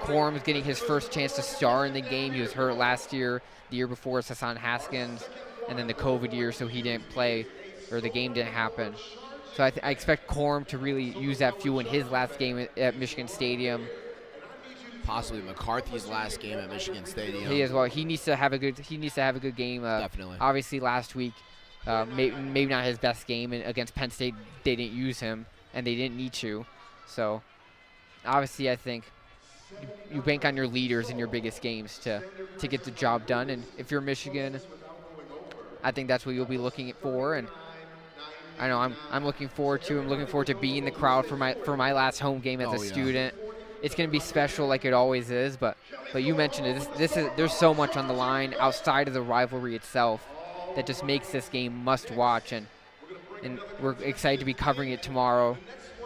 Corum's getting his first chance to star in the game. He was hurt last year. The year before, Hassan Haskins, and then the COVID year, so he didn't play, or the game didn't happen. So I expect Corum to really use that fuel in his last game at Michigan Stadium. Possibly McCarthy's last game at Michigan Stadium. He as well. He needs to have a good game. Definitely. Obviously, last week, maybe not his best game, and against Penn State, they didn't use him, and they didn't need to. So, obviously, I think you bank on your leaders in your biggest games to get the job done. And if you're Michigan, I think that's what you'll be looking for. And I know I'm looking forward to being in the crowd for my last home game as a student. It's going to be special like it always is, but you mentioned it. There's so much on the line outside of the rivalry itself that just makes this game must watch, and we're excited to be covering it tomorrow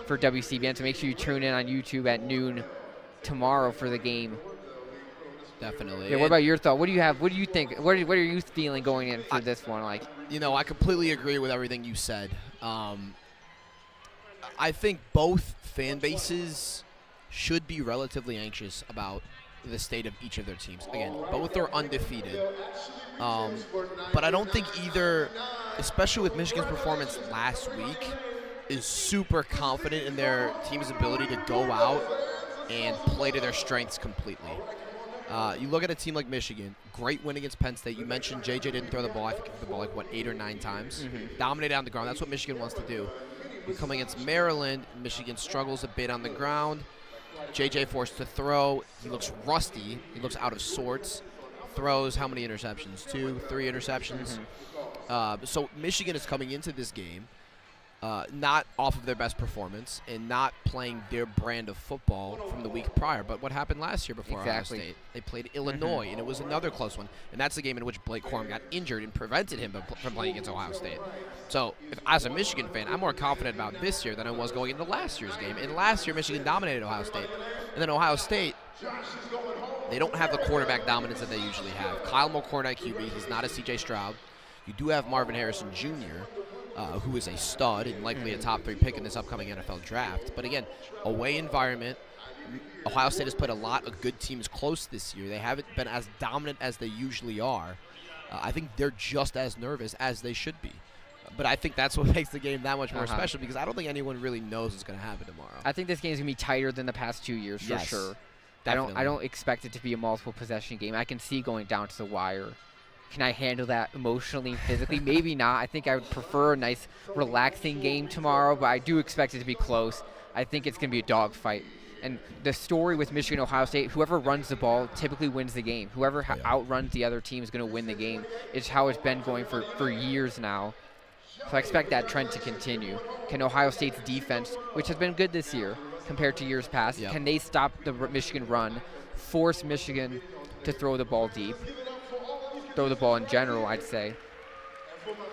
for WCBN. So make sure you tune in on YouTube at noon tomorrow for the game. Definitely. Yeah, what about your thought? What do you have? What do you think? What are you feeling going in for this one? Like, I completely agree with everything you said. I think both fan bases should be relatively anxious about the state of each of their teams. Again, both are undefeated. But I don't think either, especially with Michigan's performance last week, is super confident in their team's ability to go out and play to their strengths completely. You look at a team like Michigan, great win against Penn State. You mentioned JJ didn't throw the ball. I think he threw the ball 8 or 9 times. Mm-hmm. Dominated on the ground. That's what Michigan wants to do. You come against Maryland, Michigan struggles a bit on the ground. JJ forced to throw. He looks rusty. He looks out of sorts. Throws how many interceptions? 2, 3 interceptions. Mm-hmm. So Michigan is coming into this game not off of their best performance and not playing their brand of football from the week prior. But what happened last year before Ohio State? They played Illinois, and it was another close one. And that's the game in which Blake Corum got injured and prevented him from playing against Ohio State. So as a Michigan fan, I'm more confident about this year than I was going into last year's game. And last year, Michigan dominated Ohio State. And then Ohio State, they don't have the quarterback dominance that they usually have. Kyle McCord at QB, he's not a C.J. Stroud. You do have Marvin Harrison Jr., who is a stud and likely a top 3 pick in this upcoming NFL draft. But again, away environment. Ohio State has played a lot of good teams close this year. They haven't been as dominant as they usually are. I think they're just as nervous as they should be. But I think that's what makes the game that much more special, because I don't think anyone really knows what's going to happen tomorrow. I think this game is going to be tighter than the past 2 years for sure. I don't expect it to be a multiple possession game. I can see going down to the wire. Can I handle that emotionally and physically? Maybe not. I think I would prefer a nice, relaxing game tomorrow, but I do expect it to be close. I think it's going to be a dogfight. And the story with Michigan, Ohio State, whoever runs the ball typically wins the game. Whoever outruns the other team is going to win the game. It's how it's been going for years now. So I expect that trend to continue. Can Ohio State's defense, which has been good this year compared to years past, can they stop the Michigan run, force Michigan to throw the ball deep, throw the ball in general, I'd say.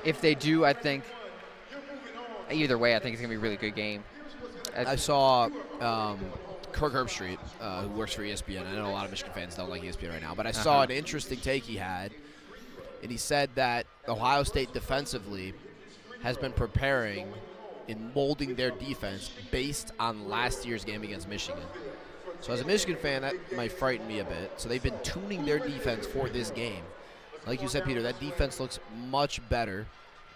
If they do, I think, either way, I think it's going to be a really good game. I saw Kirk Herbstreit, who works for ESPN. I know a lot of Michigan fans don't like ESPN right now, but I saw an interesting take he had, and he said that Ohio State defensively has been preparing in molding their defense based on last year's game against Michigan. So as a Michigan fan, that might frighten me a bit. So they've been tuning their defense for this game. Like you said, Peter, that defense looks much better.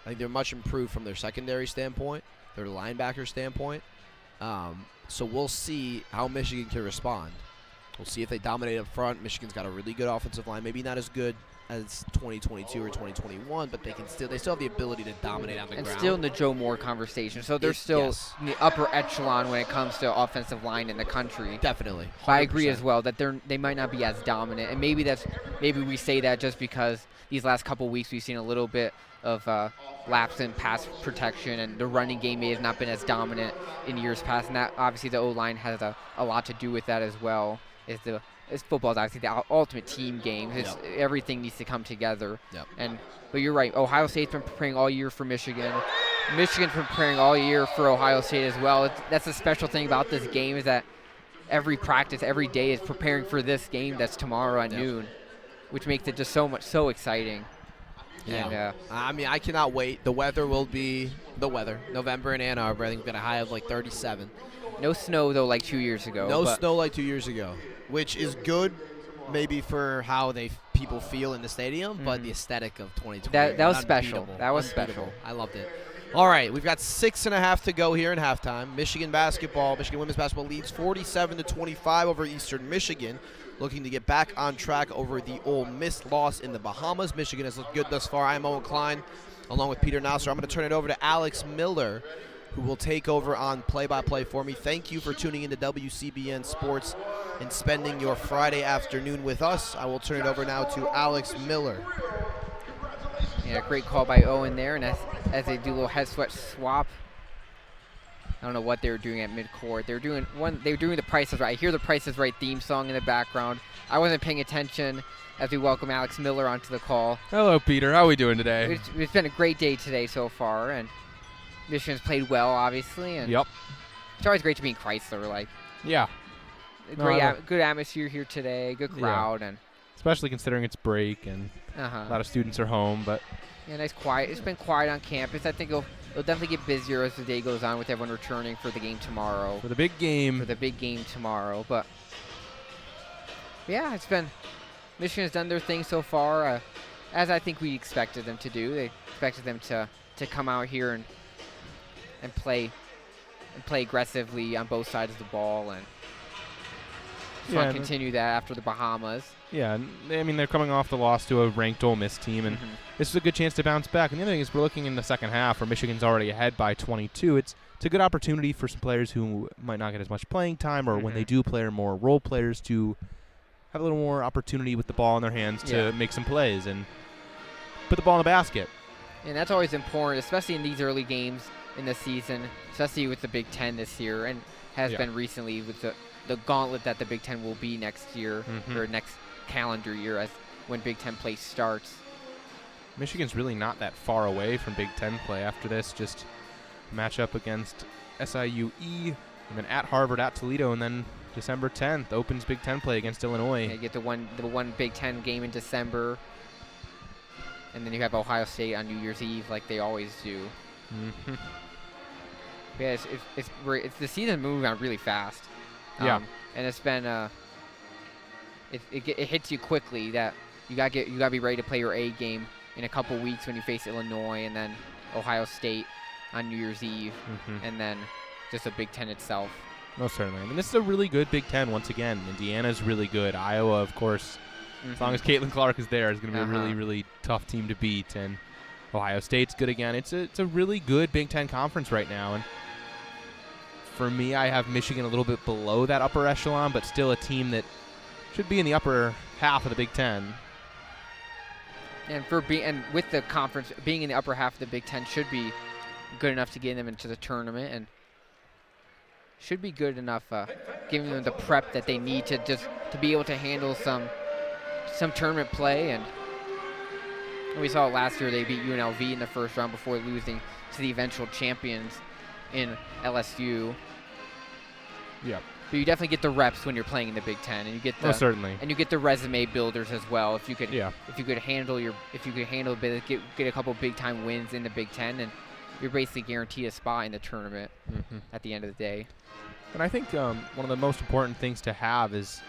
I think they're much improved from their secondary standpoint, their linebacker standpoint. So we'll see how Michigan can respond. We'll see if they dominate up front. Michigan's got a really good offensive line, maybe not as good as 2022 or 2021, but they still have the ability to dominate on the ground. And still in the Joe Moore conversation. So they're still in the upper echelon when it comes to offensive line in the country. Definitely. 100%. I agree as well that they might not be as dominant, and maybe we say that just because these last couple weeks we've seen a little bit of lapse in pass protection, and the running game may have not been as dominant in years past, and that obviously the O-line has a lot to do with that as well. Football is obviously the ultimate team game. Everything needs to come together. But you're right. Ohio State's been preparing all year for Michigan. Michigan's been preparing all year for Ohio State as well. That's the special thing about this game, is that every practice, every day is preparing for this game that's tomorrow at noon, which makes it just so exciting. Yeah. I mean, I cannot wait. The weather will be the weather. November in Ann Arbor, I think we've got a high of like 37. No snow, though, like 2 years ago. No snow like 2 years ago, which is good maybe for how people feel in the stadium, but the aesthetic of 2020. That was special. That was special. I loved it. All right, we've got 6.5 to go here in halftime. Michigan women's basketball leads 47-25 over Eastern Michigan, looking to get back on track over the Ole Miss loss in the Bahamas. Michigan has looked good thus far. I'm Owen Klein, along with Peter Nasr. I'm going to turn it over to Alex Miller, who will take over on play-by-play for me. Thank you for tuning into WCBN Sports and spending your Friday afternoon with us. I will turn it over now to Alex Miller. Yeah, great call by Owen there, and as they do a little head swap. I don't know what they were doing at midcourt. They were doing the Price is Right. I hear the Price is Right theme song in the background. I wasn't paying attention as we welcome Alex Miller onto the call. Hello, Peter. How are we doing today? It's been a great day today so far, and Michigan's played well, obviously. And it's always great to be in Crisler. Good atmosphere here today, good crowd, and especially considering it's break and a lot of students are home. But nice quiet. It's been quiet on campus. I think it'll definitely get busier as the day goes on with everyone returning for the game tomorrow. For the big game. Tomorrow. But yeah, Michigan's done their thing so far, as I think we expected them to do. They expected them to come out here and play aggressively on both sides of the ball, and continue that after the Bahamas. Yeah, I mean, they're coming off the loss to a ranked Ole Miss team, and this is a good chance to bounce back. And the other thing is, we're looking in the second half where Michigan's already ahead by 22. It's a good opportunity for some players who might not get as much playing time, or when they do play, are more role players, to have a little more opportunity with the ball in their hands to make some plays and put the ball in the basket. And that's always important, especially in these early games in the season, especially with the Big Ten this year, and has been recently with the gauntlet that the Big Ten will be next year, or next calendar year, as when Big Ten play starts. Michigan's really not that far away from Big Ten play after this. Just match up against SIUE, and then at Harvard, at Toledo, and then December 10th opens Big Ten play against Illinois. You get the one Big Ten game in December, and then you have Ohio State on New Year's Eve, like they always do. Yeah, it's the season moving on really fast. And it's been it hits you quickly that you gotta be ready to play your A game in a couple weeks when you face Illinois, and then Ohio State on New Year's Eve, and then just the Big Ten itself. Most certainly. I mean, this is a really good Big Ten once again. Indiana's really good. Iowa, of course, as long as Caitlin Clark is there, is going to be a really, really tough team to beat. And Ohio State's good again. It's a really good Big Ten conference right now. And For me, I have Michigan a little bit below that upper echelon, but still a team that should be in the upper half of the Big Ten. And with the conference being in the upper half of the Big Ten should be good enough to get them into the tournament, and should be good enough giving them the prep that they need to be able to handle some tournament play. And we saw it last year. They beat UNLV in the first round before losing to the eventual champions in LSU. Yeah. But you definitely get the reps when you're playing in the Big Ten, and you get the certainly, and you get the resume builders as well. If you could handle a bit, get a couple big time wins in the Big Ten, and you're basically guaranteed a spot in the tournament at the end of the day. And I think one of the most important things to have as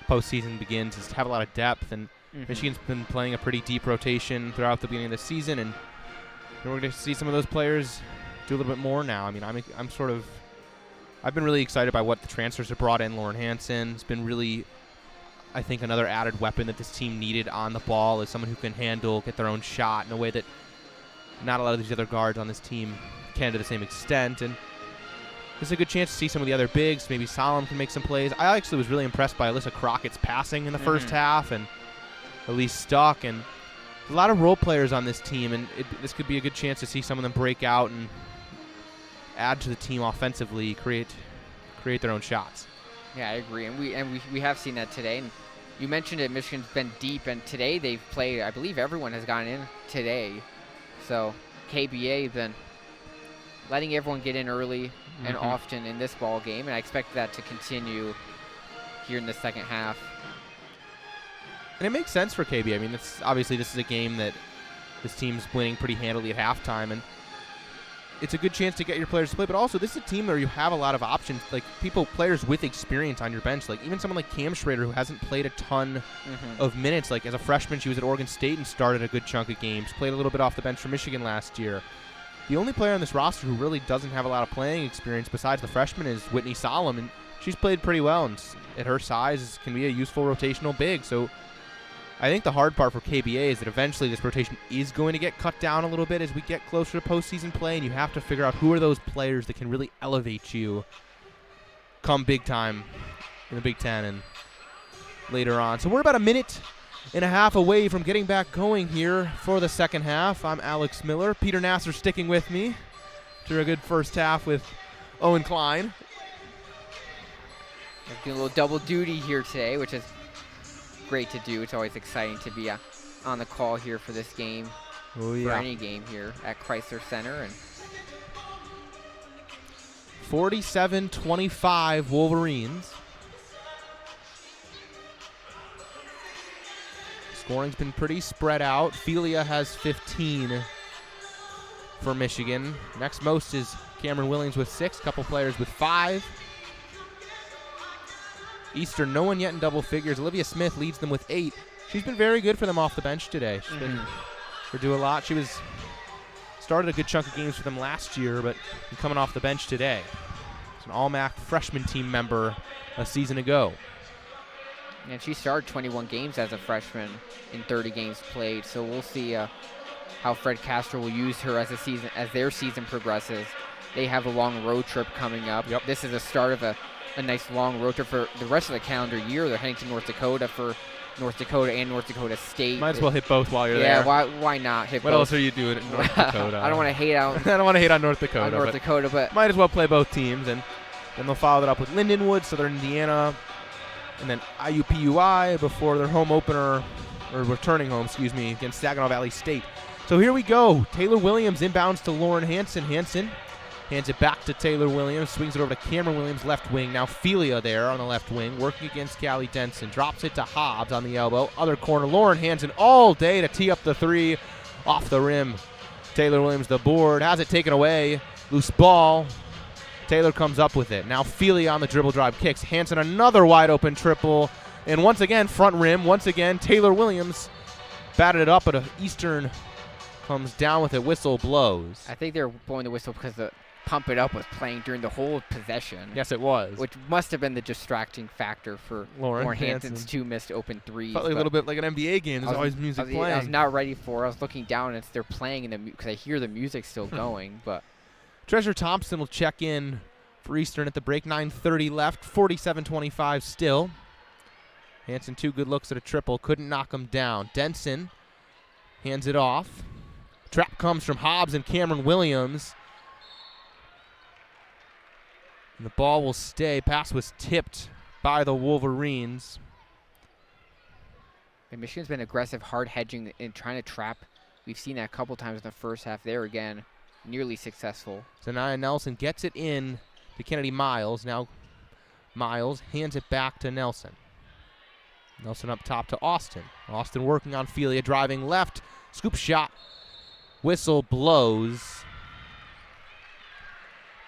postseason begins is to have a lot of depth. And Michigan's been playing a pretty deep rotation throughout the beginning of the season, and we're going to see some of those players do a little bit more now. I mean, I've been really excited by what the transfers have brought in. Lauren Hansen has been really, I think, another added weapon that this team needed on the ball, is someone who can get their own shot in a way that not a lot of these other guards on this team can to the same extent. And this is a good chance to see some of the other bigs. Maybe Solomon can make some plays. I actually was really impressed by Alyssa Crockett's passing in the first half, and Elise Stuck, and a lot of role players on this team, and this could be a good chance to see some of them break out and add to the team offensively, create their own shots. Yeah, I agree, and we have seen that today. And you mentioned it, Michigan's been deep, and today they've played. I believe everyone has gotten in today, so KBA been letting everyone get in early and often in this ball game, and I expect that to continue here in the second half. And it makes sense for KB. I mean, obviously this is a game that this team's winning pretty handily at halftime, and it's a good chance to get your players to play. But also, this is a team where you have a lot of options, like players with experience on your bench. Like even someone like Cam Schrader, who hasn't played a ton of minutes. Like as a freshman, she was at Oregon State and started a good chunk of games. Played a little bit off the bench for Michigan last year. The only player on this roster who really doesn't have a lot of playing experience besides the freshman is Whitney Solomon. She's played pretty well, and at her size can be a useful rotational big. So I think the hard part for KBA is that eventually this rotation is going to get cut down a little bit as we get closer to postseason play, and you have to figure out who are those players that can really elevate you come big time in the Big Ten and later on. So we're about a minute and a half away from getting back going here for the second half. I'm Alex Miller. Peter Nasr sticking with me after a good first half with Owen Klein. Doing a little double duty here today, which is great to do. It's always exciting to be on the call here for this game, for any game here at Crisler Center. And 47-25 Wolverines. Scoring's been pretty spread out. Felia has 15 for Michigan. Next most is Cameron Williams with 6. Couple players with 5. Eastern, no one yet in double figures. Olivia Smith leads them with 8. She's been very good for them off the bench today. She's been do a lot. She started a good chunk of games for them last year, but coming off the bench today. She's an all-MAC freshman team member a season ago. And she started 21 games as a freshman in 30 games played. So we'll see how Fred Castro will use her as their season progresses. They have a long road trip coming up. Yep. This is the start of a nice long road trip for the rest of the calendar year. They're heading to North Dakota for North Dakota and North Dakota State. Might as well hit both while you're there. Yeah, why not hit both? What else are you doing in North Dakota? I don't want to hate out. I don't want to hate on North Dakota. But might as well play both teams, and then they'll follow that up with Lindenwood, Southern Indiana, and then IUPUI before their home opener, or returning home, against Saginaw Valley State. So here we go. Taylor Williams inbounds to Lauren Hansen. Hansen hands it back to Taylor Williams, swings it over to Cameron Williams, left wing. Now Felia there on the left wing, working against Callie Denson. Drops it to Hobbs on the elbow. Other corner, Lauren Hansen all day to tee up the 3 off the rim. Taylor Williams the board, has it taken away. Loose ball. Taylor comes up with it. Now Felia on the dribble drive kicks. Hansen another wide open triple. And once again, front rim. Once again, Taylor Williams batted it up, but Eastern comes down with it. Whistle blows. I think they're blowing the whistle because the Pump It Up was playing during the whole possession. Yes, it was. Which must have been the distracting factor for Lauren Hansen's 2 missed open threes. Felt like a little bit like an NBA game. There's always music playing. I was not ready for it. I was looking down and they're playing because I hear the music still going. But Treasure Thompson will check in for Eastern at the break. 9:30 left, 47-25 still. Hansen, 2 good looks at a triple, couldn't knock him down. Denson hands it off. Trap comes from Hobbs and Cameron Williams. And the ball will stay. Pass was tipped by the Wolverines. And Michigan's been aggressive, hard hedging and trying to trap. We've seen that a couple times in the first half. There again, nearly successful. Zanaya Nelson gets it in to Kennedy Miles. Now Miles hands it back to Nelson. Nelson up top to Austin. Austin working on Felia, driving left. Scoop shot. Whistle blows.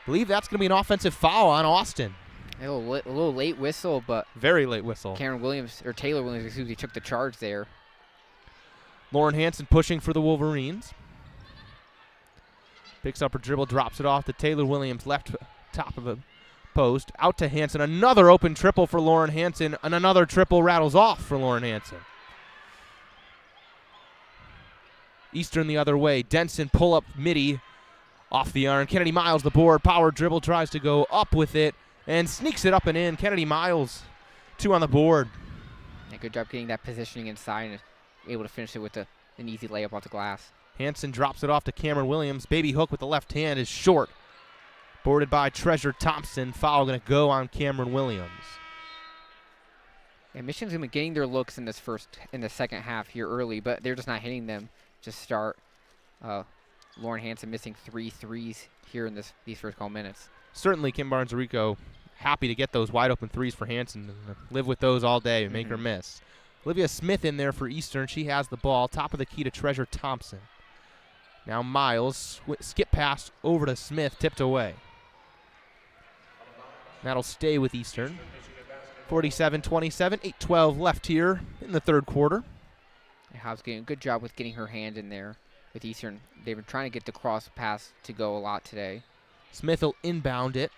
Believe that's going to be an offensive foul on Austin. A little late whistle, but Very late whistle. Taylor Williams, excuse me, took the charge there. Lauren Hansen pushing for the Wolverines. Picks up her dribble, drops it off to Taylor Williams, left top of the post. Out to Hansen. Another open triple for Lauren Hansen, and another triple rattles off for Lauren Hansen. Eastern the other way. Denson pull up midi off the iron. Kennedy Miles the board. Power dribble, tries to go up with it and sneaks it up and in. Kennedy Miles, 2 on the board. Yeah, good job getting that positioning inside and able to finish it with an easy layup off the glass. Hansen drops it off to Cameron Williams. Baby hook with the left hand is short. Boarded by Treasure Thompson. Foul going to go on Cameron Williams. And Michigan's going to be getting their looks in the second half here early, but they're just not hitting them to start. Lauren Hansen missing 3 threes here in these first couple minutes. Certainly Kim Barnes-Rico happy to get those wide open threes for Hansen. Live with those all day and make her miss. Olivia Smith in there for Eastern. She has the ball. Top of the key to Treasure Thompson. Now Miles, skip pass over to Smith, tipped away. That'll stay with Eastern. 47-27, 8:12 left here in the third quarter. Hobbs getting a good job with getting her hand in there with Eastern. They've been trying to get the cross pass to go a lot today. Smith will inbound it.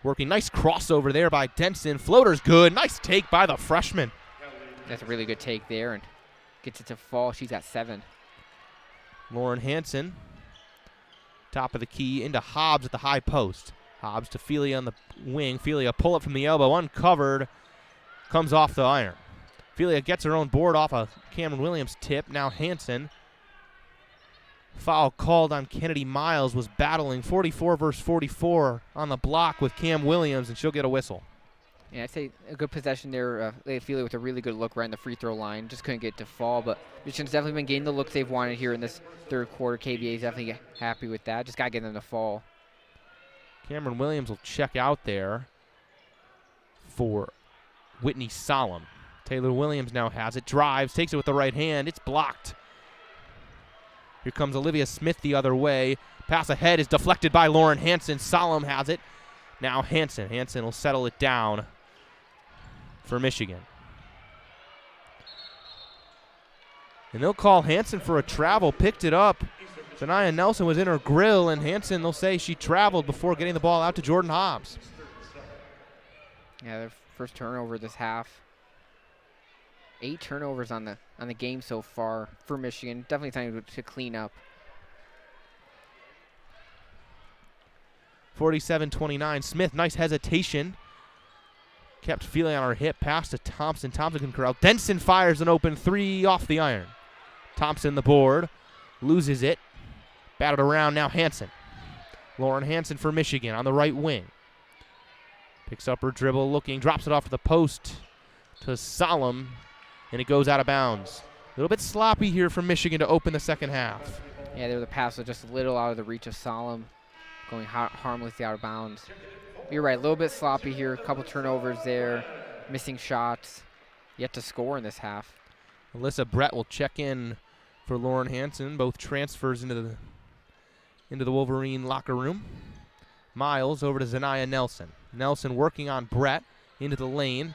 Working, nice crossover there by Denson. Floater's good. Nice take by the freshman. That's a really good take there and gets it to fall. She's got 7. Lauren Hansen, top of the key into Hobbs at the high post. Hobbs to Felia on the wing. Felia pull up from the elbow, uncovered, comes off the iron. Felia gets her own board off a Cameron Williams tip. Now Hansen. Foul called on Kennedy Miles, was battling 44 versus 44 on the block with Cam Williams, and she'll get a whistle. Yeah, I'd say a good possession there. Felia with a really good look right in the free throw line. Just couldn't get it to fall, but Michigan's definitely been getting the looks they've wanted here in this third quarter. KBA's definitely happy with that. Just got to get them to fall. Cameron Williams will check out there for Whitney Solemn. Taylor Williams now has it, drives, takes it with the right hand. It's blocked. Here comes Olivia Smith the other way. Pass ahead is deflected by Lauren Hansen. Solemn has it. Now Hansen. Hansen will settle it down for Michigan. And they'll call Hansen for a travel. Picked it up. Zanaya Nelson was in her grill, and Hansen, they'll say she traveled before getting the ball out to Jordan Hobbs. Yeah, their first turnover this half. 8 turnovers on the game so far for Michigan. Definitely something to clean up. 47-29. Smith, nice hesitation. Kept feeling on her hip. Pass to Thompson. Thompson can corral. Denson fires an open 3 off the iron. Thompson the board. Loses it. Batted around now Hansen. Lauren Hansen for Michigan on the right wing. Picks up her dribble looking. Drops it off to the post to Solemn. And it goes out of bounds. A little bit sloppy here from Michigan to open the second half. Yeah, the pass was just a little out of the reach of Solemn. Going harmlessly out of bounds. You're right, a little bit sloppy here. A couple turnovers there. Missing shots. Yet to score in this half. Alyssa Brett will check in for Lauren Hansen. Both transfers into the Wolverine locker room. Miles over to Zanaya Nelson. Nelson working on Brett into the lane.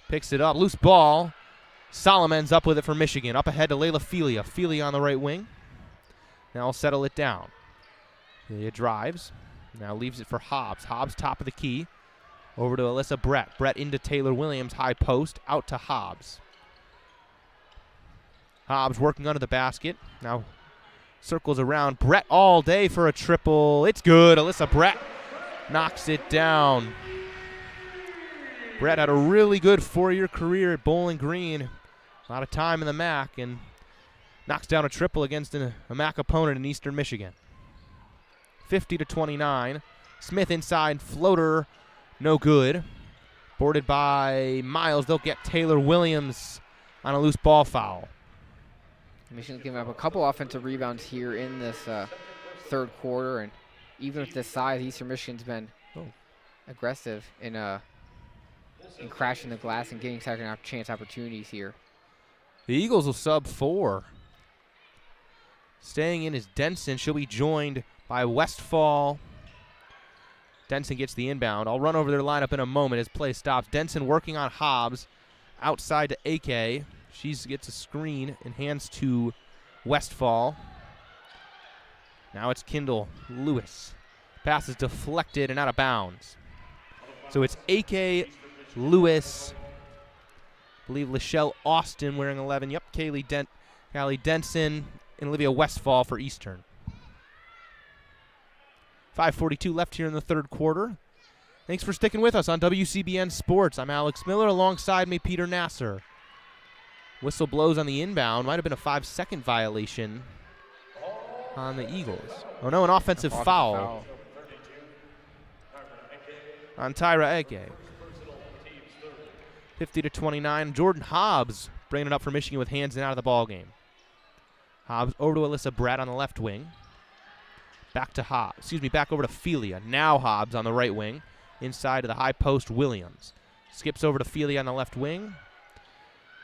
Picks it up. Loose ball. Solomon ends up with it for Michigan. Up ahead to Layla Felia. Felia on the right wing. Now I'll settle it down. Felia drives. Now leaves it for Hobbs. Hobbs top of the key. Over to Alyssa Brett. Brett into Taylor Williams. High post. Out to Hobbs. Hobbs working under the basket. Now Circles around. Brett all day for a triple. It's good. Alyssa Brett knocks it down. Brett had a really good 4-year career at Bowling Green. A lot of time in the MAC, and knocks down a triple against a MAC opponent in Eastern Michigan. 50-29. Smith inside floater, no good. Boarded by Miles. They'll get Taylor Williams on a loose ball foul. Michigan's giving up a couple offensive rebounds here in this third quarter, and even with this size, Eastern Michigan's been aggressive in crashing the glass and getting second chance opportunities here. The Eagles will sub 4. Staying in is Denson. She'll be joined by Westfall. Denson gets the inbound. I'll run over their lineup in a moment as play stops. Denson working on Hobbs. Outside to AK. She gets a screen and hands to Westfall. Now it's Kendall Lewis. Pass is deflected and out of bounds. So it's AK, Lewis, I believe Lachelle Austin wearing 11. Yep, Callie Denson and Olivia Westfall for Eastern. 5:42 left here in the third quarter. Thanks for sticking with us on WCBN Sports. I'm Alex Miller. Alongside me, Peter Nasr. Whistle blows on the inbound. Might have been a 5-second violation on the Eagles. Oh, no, an offensive foul on Tyra Eke. 50-29. Jordan Hobbs bringing it up for Michigan with hands and out of the ball game. Hobbs over to Alyssa Brett on the left wing. Back over to Felia. Now Hobbs on the right wing. Inside to the high post, Williams. Skips over to Felia on the left wing.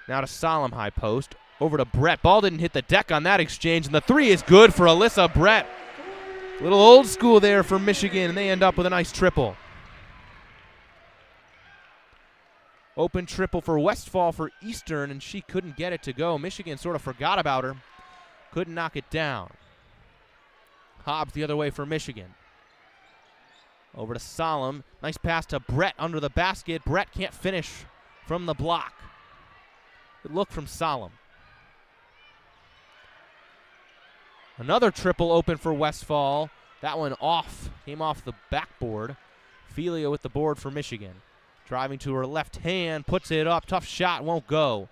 Now to Solemn high post. Over to Brett. Ball didn't hit the deck on that exchange, and the three is good for Alyssa Brett. A little old school there for Michigan, and they end up with a nice triple. Open triple for Westfall for Eastern, and she couldn't get it to go. Michigan sort of forgot about her. Couldn't knock it down. Hobbs the other way for Michigan. Over to Solemn. Nice pass to Brett under the basket. Brett can't finish from the block. Good look from Solemn. Another triple open for Westfall. That one came off the backboard. Felia with the board for Michigan. Driving to her left hand, puts it up. Tough shot, won't go.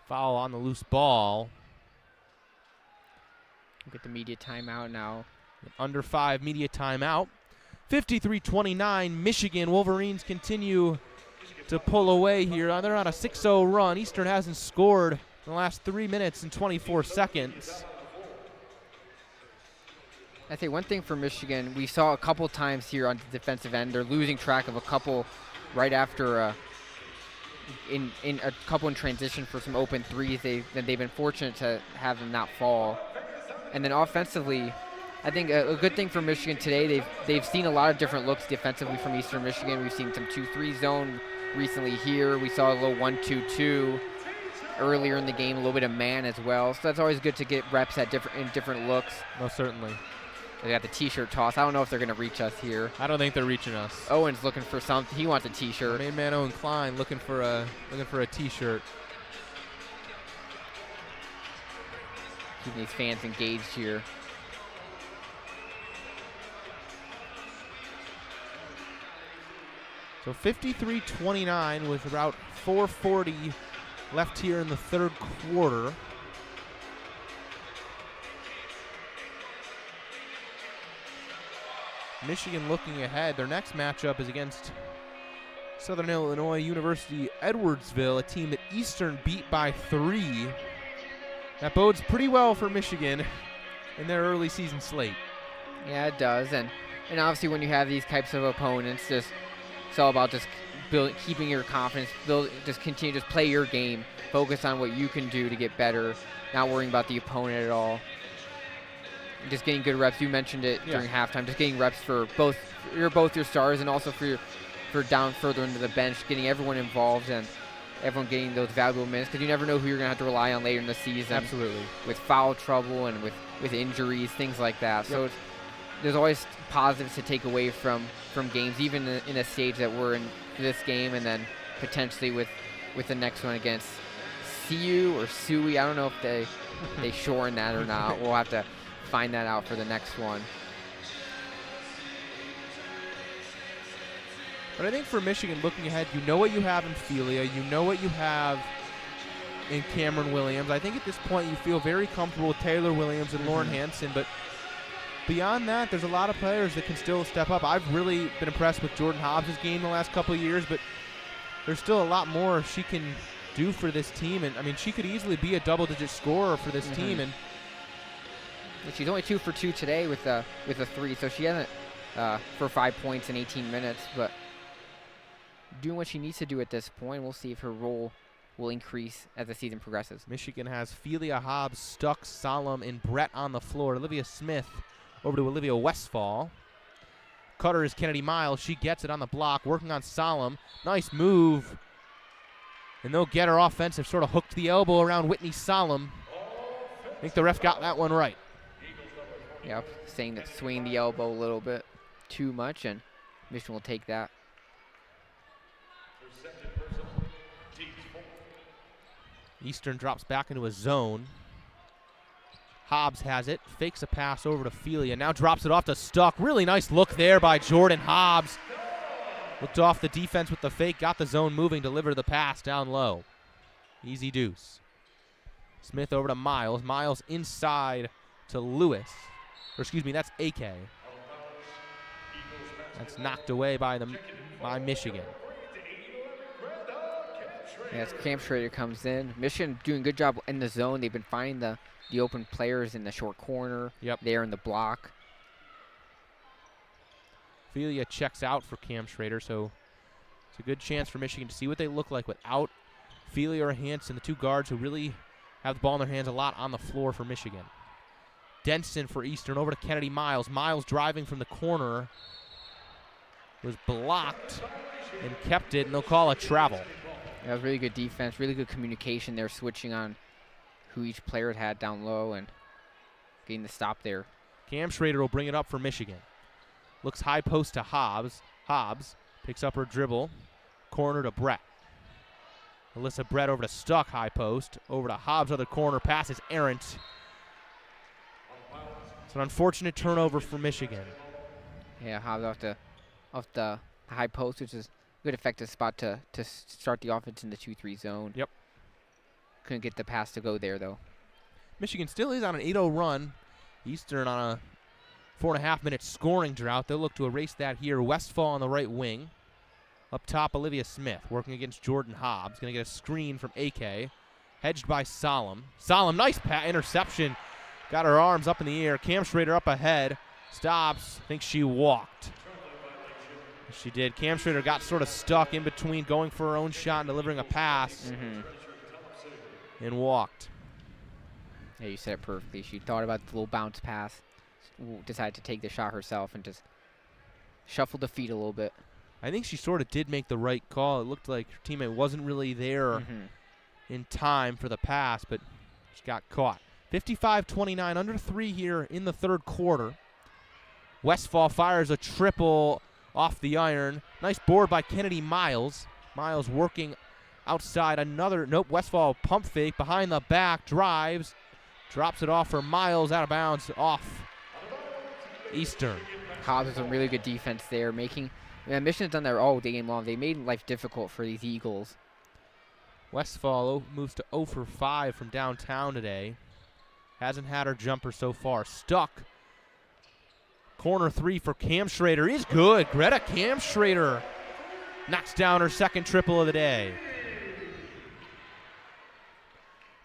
Foul on the loose ball. We'll get the media timeout now. Under 5 media timeout. 53-29, Michigan Wolverines continue to pull away here. They're on a 6-0 run. Eastern hasn't scored in the last 3 minutes and 24 seconds. I think one thing for Michigan, we saw a couple times here on the defensive end. They're losing track of a couple right after in a couple in transition for some open threes. They've been fortunate to have them not fall. And then offensively, I think a good thing for Michigan today, they've seen a lot of different looks defensively from Eastern Michigan. We've seen some 2-3 zone recently here. We saw a little 1-2-2 earlier in the game, a little bit of man as well. So that's always good to get reps at different looks. Most certainly. They got the T-shirt toss. I don't know if they're going to reach us here. I don't think they're reaching us. Owen's looking for something. He wants a T-shirt. Main man Owen Klein looking for a T-shirt. Keeping these fans engaged here. So 53-29 with about 4:40 left here in the third quarter. Michigan looking ahead. Their next matchup is against Southern Illinois University Edwardsville, a team that Eastern beat by 3. That bodes pretty well for Michigan in their early season slate. Yeah, it does. And obviously when you have these types of opponents, it's all about just keeping your confidence, continue, just play your game, focus on what you can do to get better, not worrying about the opponent at all. Just getting good reps. You mentioned it during halftime. Just getting reps for both your stars and also for down further into the bench, getting everyone involved and everyone getting those valuable minutes, because you never know who you're going to have to rely on later in the season. Absolutely. With foul trouble and with injuries, things like that. Yep. So there's always positives to take away from games, even in a stage that we're in this game, and then potentially with the next one against Siu or Sui. I don't know if they shorten that or not. We'll have to find that out for the next one. But I think for Michigan, looking ahead, you know what you have in Felia. You know what you have in Cameron Williams. I think at this point you feel very comfortable with Taylor Williams and Lauren Hansen. But beyond that, there's a lot of players that can still step up. I've really been impressed with Jordan Hobbs' game the last couple of years, but there's still a lot more she can do for this team. And, I mean, she could easily be a double-digit scorer for this team. And she's only 2 for 2 today with a 3, so she hasn't for 5 points in 18 minutes, but doing what she needs to do at this point. We'll see if her role will increase as the season progresses. Michigan has Felia, Hobbs, Stuck, Solemn, and Brett on the floor. Olivia Smith over to Olivia Westfall. Cutter is Kennedy Miles. She gets it on the block, working on Solemn. Nice move. And they'll get her offensive, sort of hooked the elbow around Whitney Solemn. I think the ref got that one right. Yep, saying that swinging the elbow a little bit too much, and Michigan will take that. Eastern drops back into a zone. Hobbs has it, fakes a pass over to Felia, now drops it off to Stuck. Really nice look there by Jordan Hobbs. Looked off the defense with the fake, got the zone moving, delivered the pass down low. Easy deuce. Smith over to Miles. Miles inside to Lewis. Or excuse me, that's AK. That's knocked away by Michigan. As Camp Schrader comes in, Michigan doing a good job in the zone. They've been finding the open players in the short corner. Yep. There in the block. Felia checks out for Cam Schrader, so it's a good chance for Michigan to see what they look like without Felia or Hansen, the two guards who really have the ball in their hands a lot on the floor for Michigan. Denson for Eastern over to Kennedy Miles. Miles driving from the corner. Was blocked and kept it, and they'll call a travel. That was really good defense, really good communication there, switching on who each player had down low and getting the stop there. Cam Schrader will bring it up for Michigan. Looks high post to Hobbs. Hobbs picks up her dribble. Corner to Brett. Alyssa Brett over to Stuck, high post. Over to Hobbs, other corner. Pass is errant. It's an unfortunate turnover for Michigan. Yeah, Hobbs off the high post, which is a good effective spot to start the offense in the 2-3 zone. Yep. Couldn't get the pass to go there, though. Michigan still is on an 8-0 run. Eastern on a 4.5-minute scoring drought. They'll look to erase that here. Westfall on the right wing. Up top, Olivia Smith working against Jordan Hobbs. Going to get a screen from AK. Hedged by Solemn. Solemn, nice interception. Got her arms up in the air. Cam Schrader up ahead. Stops. Thinks she walked. She did. Cam Schrader got sort of stuck in between going for her own shot and delivering a pass. And walked. Yeah, you said it perfectly. She thought about the little bounce pass. Decided to take the shot herself and just shuffled the feet a little bit. I think she sort of did make the right call. It looked like her teammate wasn't really there in time for the pass, but she got caught. 55-29, under 3 here in the third quarter. Westfall fires a triple off the iron. Nice board by Kennedy Miles. Miles working outside another. Nope, Westfall pump fake behind the back. Drives. Drops it off for Miles out of bounds off Eastern. Hobbs has some really good defense there. Michigan's done that all game long. They made life difficult for these Eagles. Westfall moves to 0 for 5 from downtown today. Hasn't had her jumper so far. Stuck. Corner 3 for Cam Schrader is good. Greta Cam Schrader knocks down her second triple of the day.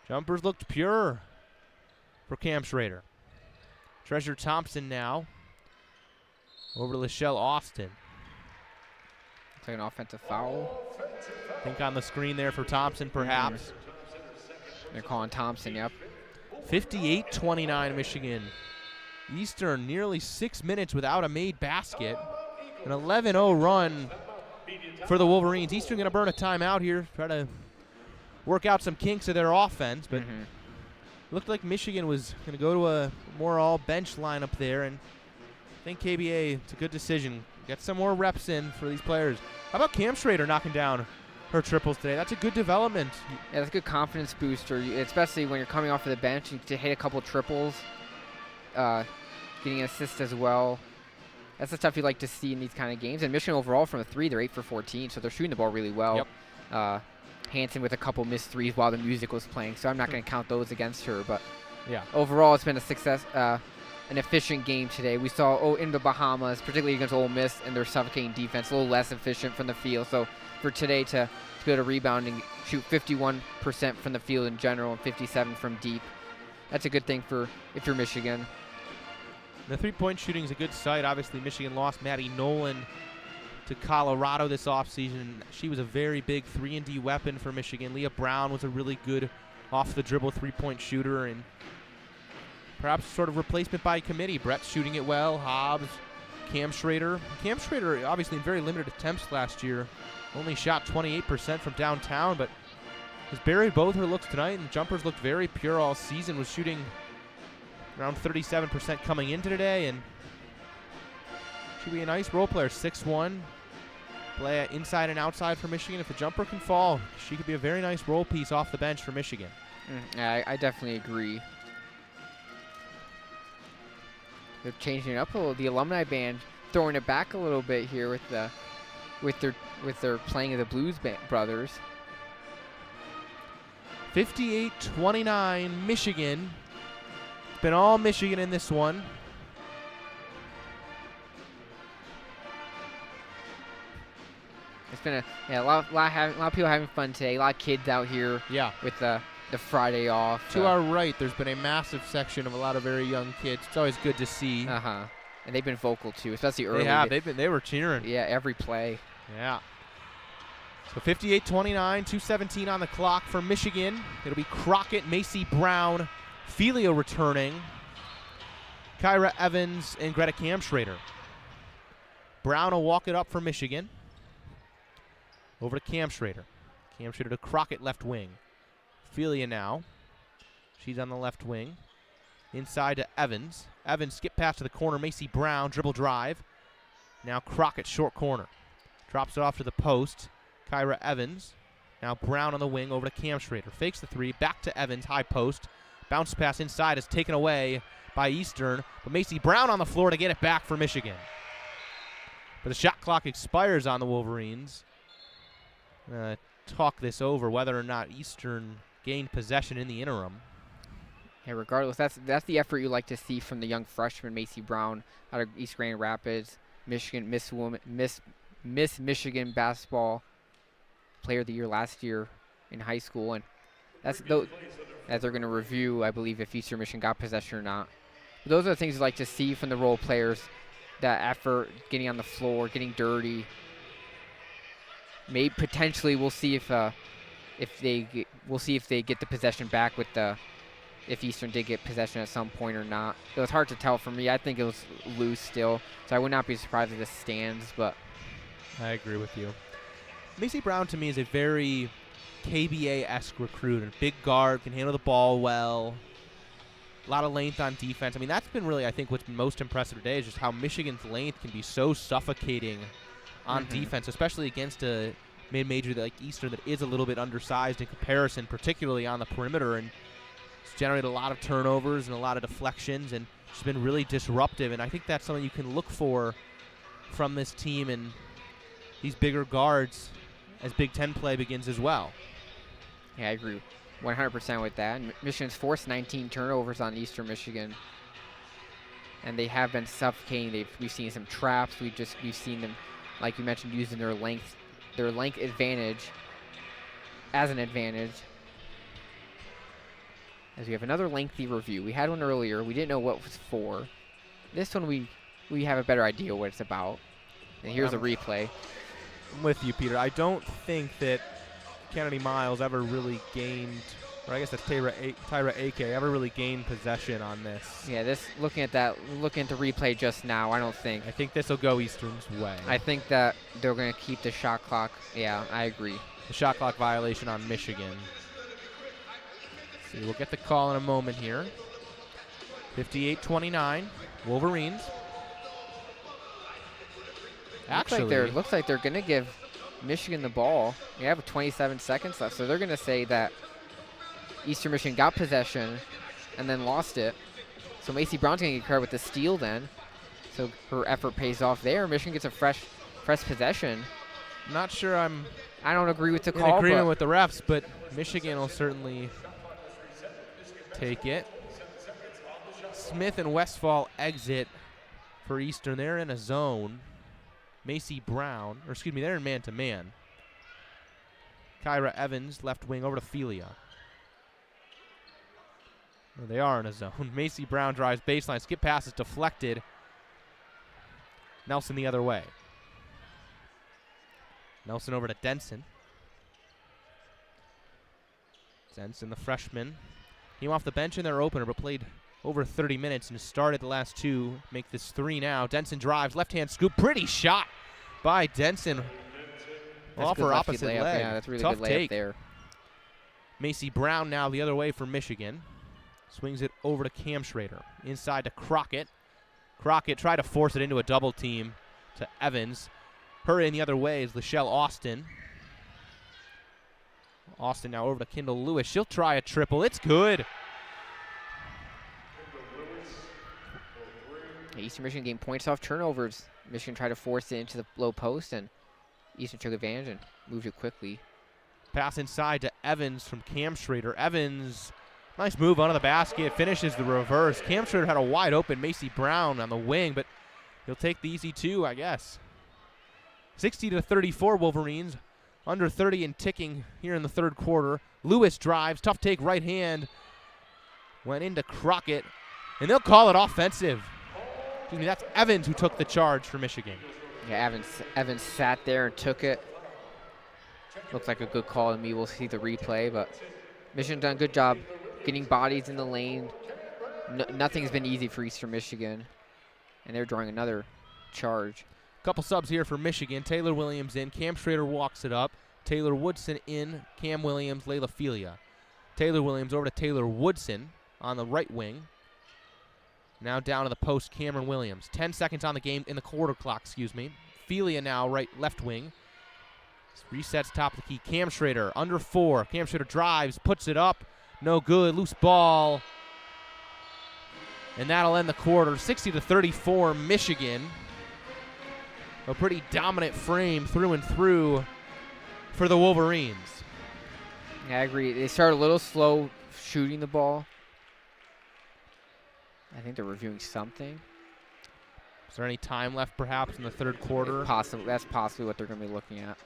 Jumpers looked pure for Cam Schrader. Treasure Thompson now over to Lachelle Austin. Looks like an offensive foul. I think on the screen there for Thompson, perhaps. They're calling Thompson, yep. 58-29 Michigan. Eastern nearly 6 minutes without a made basket. An 11-0 run for the Wolverines. Eastern going to burn a timeout here, try to work out some kinks of their offense, but looked like Michigan was going to go to a more all-bench lineup there, and I think KBA, it's a good decision. Get some more reps in for these players. How about Cam Schrader knocking down her triples today. That's a good development. Yeah, that's a good confidence booster, especially when you're coming off of the bench and to hit a couple triples, getting an assist as well. That's the stuff you like to see in these kind of games. And Michigan overall from the 3, they're 8 for 14, so they're shooting the ball really well. Yep. Hansen with a couple missed threes while the music was playing, so I'm not going to count those against her. But yeah, overall, it's been a success, an efficient game today. We saw in the Bahamas, particularly against Ole Miss, and their suffocating defense, a little less efficient from the field. So for today to be able to rebound and shoot 51% from the field in general and 57% from deep, that's a good thing for if you're Michigan. The three-point shooting is a good sight. Obviously, Michigan lost Maddie Nolan to Colorado this offseason. She was a very big 3-and-D weapon for Michigan. Leah Brown was a really good off-the-dribble three-point shooter, and perhaps sort of replacement by committee. Brett's shooting it well. Hobbs, Cam Schrader. Cam Schrader, obviously in very limited attempts last year, only shot 28% from downtown, but has buried both her looks tonight, and jumpers looked very pure all season. Was shooting around 37% coming into today, and she'll be a nice role player. 6'1", play inside and outside for Michigan. If the jumper can fall, she could be a very nice role piece off the bench for Michigan. Yeah, I definitely agree. They're changing it up a little. The alumni band throwing it back a little bit here with their playing of the Blues Brothers. 58-29 Michigan. It's been all Michigan in this one. It's been a lot of people having fun today. A lot of kids out here. Yeah. With the Friday off. To our right, there's been a massive section of a lot of very young kids. It's always good to see. And they've been vocal too, especially early. They have. They were cheering. Yeah, every play. Yeah. So 58-29, 2:17 on the clock for Michigan. It'll be Crockett, Macy Brown, Filio returning, Kyra Evans, and Greta Kamschrader. Brown will walk it up for Michigan. Over to Kamschrader. Kamschrader to Crockett, left wing. Filia now. She's on the left wing. Inside to Evans. Evans skip pass to the corner. Macy Brown, dribble drive. Now Crockett, short corner. Drops it off to the post. Kyra Evans. Now Brown on the wing over to Kamschrader. Fakes the three. Back to Evans, high post. Bounce pass inside is taken away by Eastern. But Macy Brown on the floor to get it back for Michigan. But the shot clock expires on the Wolverines. Talk this over, whether or not Eastern gained possession in the interim. Yeah, regardless, that's the effort you like to see from the young freshman Macy Brown out of East Grand Rapids, Michigan Miss Michigan basketball player of the year last year in high school, and that's as they're going to review, I believe, if Eastern Michigan got possession or not. But those are the things you like to see from the role players. That effort, getting on the floor, getting dirty. Maybe potentially we'll see if they get the possession back if Eastern did get possession at some point or not. It was hard to tell for me. I think it was loose still, so I would not be surprised if this stands. But I agree with you. Macy Brown to me is a very KBA-esque recruit. A big guard, can handle the ball well. A lot of length on defense. I mean, that's been really, I think, what's been most impressive today is just how Michigan's length can be so suffocating on defense, especially against a mid-major like Eastern that is a little bit undersized in comparison, particularly on the perimeter, and it's generated a lot of turnovers and a lot of deflections, and it's been really disruptive, and I think that's something you can look for from this team and these bigger guards as Big Ten play begins as well. Yeah, I agree 100% with that. And Michigan's forced 19 turnovers on Eastern Michigan, and they have been suffocating. We've seen some traps. We've seen them, like you mentioned, using their length advantage as an advantage. As we have another lengthy review. We had one earlier. We didn't know what it was for. This one we have a better idea what it's about. And here's a replay. I'm with you, Peter. I don't think that Kennedy Miles ever really gained, or I guess that's Tyra Ake, ever really gained possession on this. Yeah, looking at the replay just now, I think this will go Eastern's way. I think that they're going to keep the shot clock. Yeah, I agree. The shot clock violation on Michigan. See, we'll get the call in a moment here. 58-29, Wolverines. Actually, looks like they're going to give Michigan the ball. We have 27 seconds left, so they're going to say that Eastern Michigan got possession and then lost it. So Macy Brown's going to get credit with the steal then. So her effort pays off there. Michigan gets a fresh possession. Not sure I'm I don't agree with the in call. agreement with the refs, but Michigan will certainly take it. Smith and Westfall exit for Eastern. They're in a zone. Macy Brown, or excuse me, they're in man-to-man. Kyra Evans, left wing, over to Felia. Well, they are in a zone. Macy Brown drives baseline. Skip pass is deflected. Nelson the other way. Nelson over to Denson. Denson, the freshman. Came off the bench in their opener, but played over 30 minutes and started the last two. Make this 3 now. Denson drives, left-hand scoop. Pretty shot by Denson. Off her opposite layup. leg. Yeah, that's a really Tough good layup take there. Macy Brown now the other way for Michigan. Swings it over to Cam Schrader. Inside to Crockett. Crockett tried to force it into a double team to Evans. Her in the other way is Lachelle Austin. Austin now over to Kendall Lewis. She'll try a triple. It's good. Eastern Michigan gained points off turnovers. Michigan tried to force it into the low post, and Eastern took advantage and moved it quickly. Pass inside to Evans from Cam Schrader. Evans, nice move under the basket, finishes the reverse. Cam Schrader had a wide open Macy Brown on the wing, but he'll take the easy 2, I guess. 60-34 Wolverines. Under 30 and ticking here in the third quarter. Lewis drives, tough take right hand. Went into Crockett, and they'll call it offensive. Excuse me, that's Evans who took the charge for Michigan. Yeah, Evans sat there and took it. Looks like a good call to me. We'll see the replay, but Michigan's done a good job getting bodies in the lane. Nothing's been easy for Eastern Michigan, and they're drawing another charge. Couple subs here for Michigan. Taylor Williams in. Cam Schrader walks it up. Taylor Woodson in. Cam Williams, Layla Felia. Taylor Williams over to Taylor Woodson on the right wing. Now down to the post, Cameron Williams. 10 seconds on the game, in the quarter clock, excuse me. Felia now left wing. Resets top of the key. Cam Schrader under 4. Cam Schrader drives, puts it up. No good. Loose ball. And that'll end the quarter. 60-34 Michigan. A pretty dominant frame through and through for the Wolverines. Yeah, I agree. They started a little slow shooting the ball. I think they're reviewing something. Is there any time left perhaps in the third quarter? That's possibly what they're going to be looking at.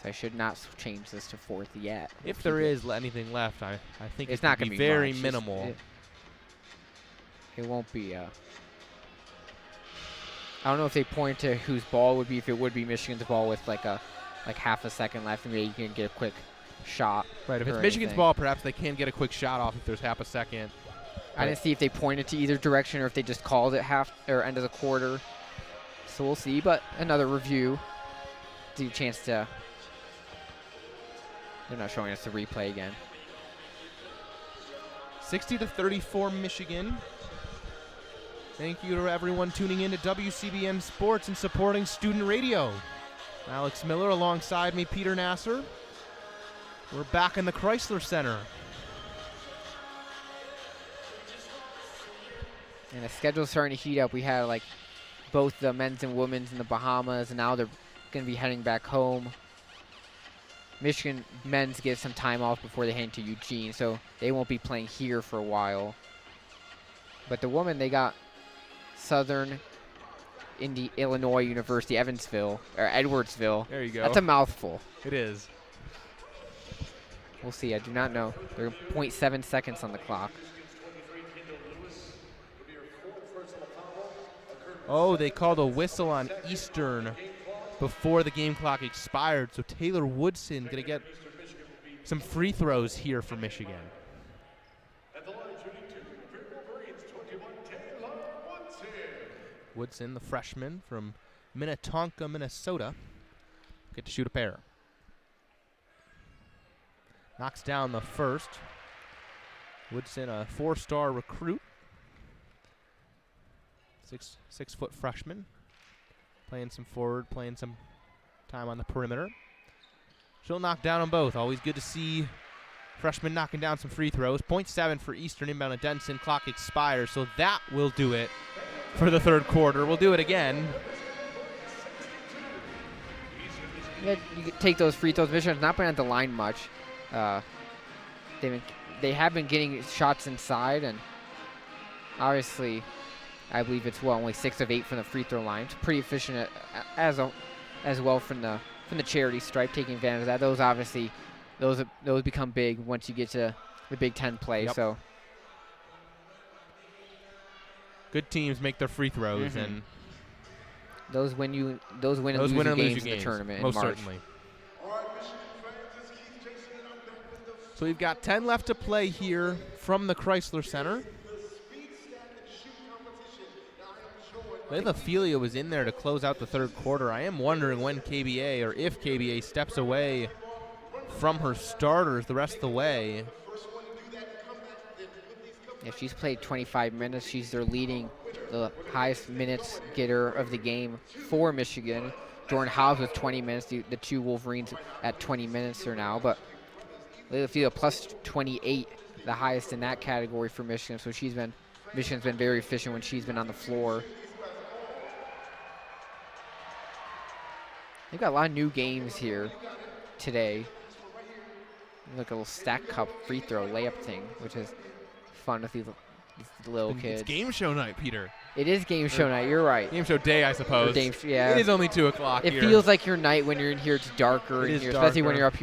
So I should not change this to fourth yet. If there is anything left, I think it's not going to be very much. minimal. It won't be. I don't know if they point to whose ball would be. If it would be Michigan's ball with like half a second left, and maybe you can get a quick shot. Right. If it's Michigan's ball, perhaps they can get a quick shot off if there's half a second. I didn't see if they pointed to either direction or if they just called it half or end of the quarter. So we'll see. But another review. Do a chance to. They're not showing us the replay again. 60-34 Michigan. Thank you to everyone tuning in to WCBN Sports and supporting student radio. Alex Miller alongside me, Peter Nasr. We're back in the Crisler Center. And the schedule's starting to heat up. We had like both the men's and women's in the Bahamas, and now they're going to be heading back home. Michigan men's get some time off before they head to Eugene, so they won't be playing here for a while. But the women, they got Southern Illinois University, Edwardsville. There you go. That's a mouthful. It is. We'll see. I do not know. There are 0.7 seconds on the clock. Oh, they called a whistle on Eastern before the game clock expired. So Taylor Woodson going to get some free throws here for Michigan. Woodson, the freshman from Minnetonka, Minnesota, get to shoot a pair. Knocks down the first. Woodson, a 4-star recruit. 6-foot freshman. Playing some forward, playing some time on the perimeter. She'll knock down them both. Always good to see freshman knocking down some free throws. 0.7 for Eastern inbound at Denson. Clock expires, so that will do it for the third quarter. We'll do it again. Yeah, you can take those free throws. Michigan's not been at the line much. They have been getting shots inside, and obviously, I believe it's only 6 of 8 from the free throw line. It's pretty efficient as well from the charity stripe, taking advantage of that. Those obviously, those become big once you get to the Big Ten play. Yep. So good teams make their free throws, and those win and lose you games in the tournament most in March. certainly. So we've got 10 left to play here from the Crisler Center. Layla Felia was in there to close out the third quarter. I am wondering when KBA, or if KBA, steps away from her starters the rest of the way. Yeah, she's played 25 minutes. She's their leading, the highest minutes getter of the game for Michigan. Jordan Hobbs with 20 minutes. The two Wolverines at 20 minutes are now. But Layla Felia plus 28, the highest in that category for Michigan. So Michigan's been very efficient when she's been on the floor. They've got a lot of new games here today. Like a little stack cup free throw layup thing, which is fun with these little kids. It's game show night, Peter. It is game show night. You're right. Game show day, I suppose. Yeah. It is only 2 o'clock. It feels like your night when you're in here. It's darker It in is here, especially when darker. you're up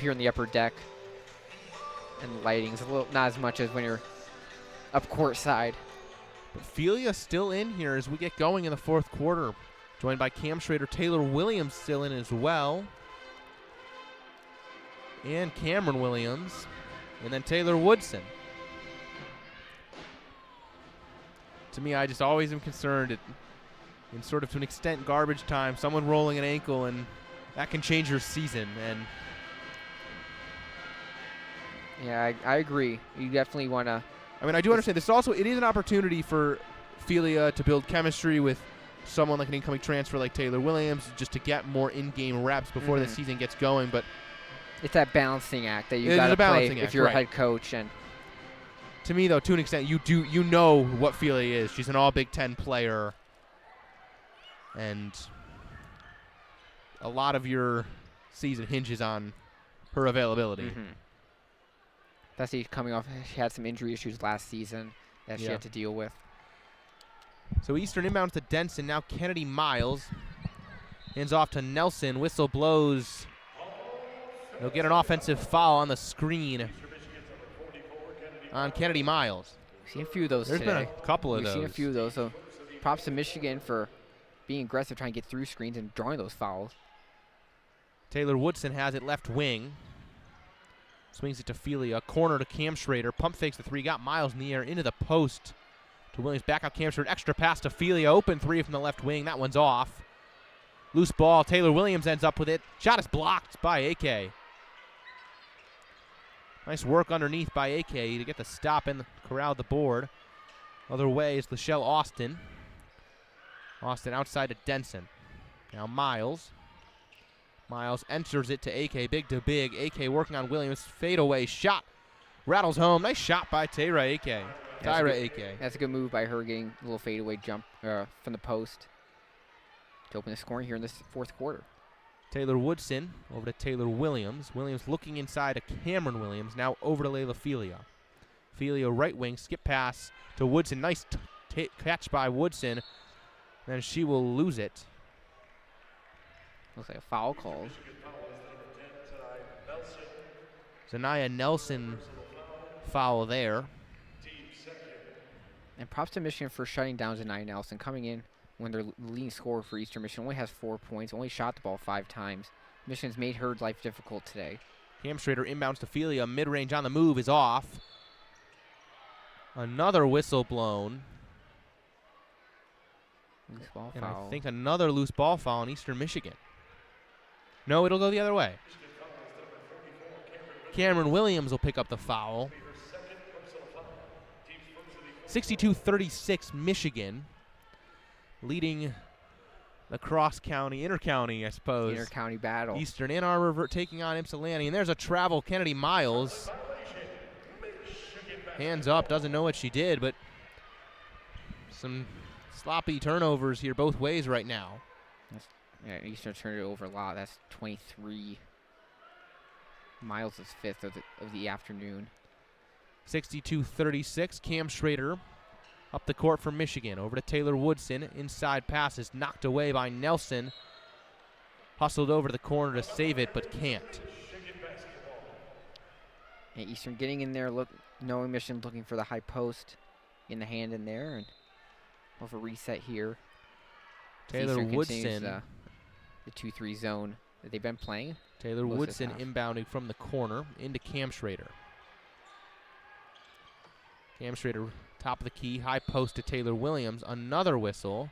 here in the upper deck. And the lighting's a little not as much as when you're up court side. But Felia still in here as we get going in the fourth quarter. Joined by Cam Schrader, Taylor Williams still in as well. And Cameron Williams. And then Taylor Woodson. To me, I just always am concerned in sort of to an extent garbage time, someone rolling an ankle, and that can change your season. And Yeah, I agree. You definitely want to. I mean, I do understand this. It is an opportunity for Felia to build chemistry with someone like an incoming transfer like Taylor Williams, just to get more in-game reps before the season gets going. But it's that balancing act that you It got is to a play balancing if act, you're right. a head coach. And to me, though, to an extent, you know what Felia is. She's an all Big Ten player, and a lot of your season hinges on her availability. Especially coming off, she had some injury issues last season that she had to deal with. So Eastern inbounds to Denson. Now Kennedy Miles hands off to Nelson. Whistle blows. They'll get an offensive foul on the screen on Kennedy Miles. We've seen a few of those There's today. been a couple of We've those. seen a few of those. So props to Michigan for being aggressive, trying to get through screens and drawing those fouls. Taylor Woodson has it left wing. Swings it to Felia. Corner to Cam Schrader. Pump fakes the three. Got Miles in the air into the post. To Williams. Back out Cam Schrader. Extra pass to Felia. Open three from the left wing. That one's off. Loose ball. Taylor Williams ends up with it. Shot is blocked by AK. Nice work underneath by AK to get the stop and corral the board. Other way is Lachelle Austin. Austin outside to Denson. Now Miles. Miles enters it to AK, big to big. AK working on Williams, fadeaway shot. Rattles home. Nice shot by Tyra AK. That's a good move by her, getting a little fadeaway jump from the post to open the scoring here in this fourth quarter. Taylor Woodson over to Taylor Williams. Williams looking inside to Cameron Williams. Now over to Layla Felia. Felia right wing, skip pass to Woodson. Nice catch by Woodson. Then she will lose it. Looks like a foul call. Zanaya Nelson foul there. And props to Michigan for shutting down Zanaya Nelson, coming in when their leading scorer for Eastern Michigan only has 4 points, only shot the ball 5 times. Michigan's made her life difficult today. Cam Schrader inbounds to Felia. Mid-range on the move is off. Another whistle blown. Loose ball And foul. I think another loose ball foul on Eastern Michigan. No, it'll go the other way. Cameron Williams will pick up the foul. 62-36 Michigan, leading the cross-county, inter-county, I suppose. Inter-county battle. Eastern Ann Arbor taking on Ypsilanti, and there's a travel. Kennedy Miles. Hands up, doesn't know what she did, but some sloppy turnovers here both ways right now. Yeah, Eastern turned it over a lot. That's 23. Miles is 5th of the afternoon. 62-36, Cam Schrader up the court for Michigan. Over to Taylor Woodson. Inside pass is knocked away by Nelson. Hustled over to the corner to save it, but can't. And Eastern getting in there, knowing Michigan looking for the high post in the hand in there. And we'll have a reset here. Taylor Woodson. The 2-3 zone that they've been playing. Taylor Woodson inbounding from the corner into Cam Schrader. Cam Schrader, top of the key, high post to Taylor Williams. Another whistle.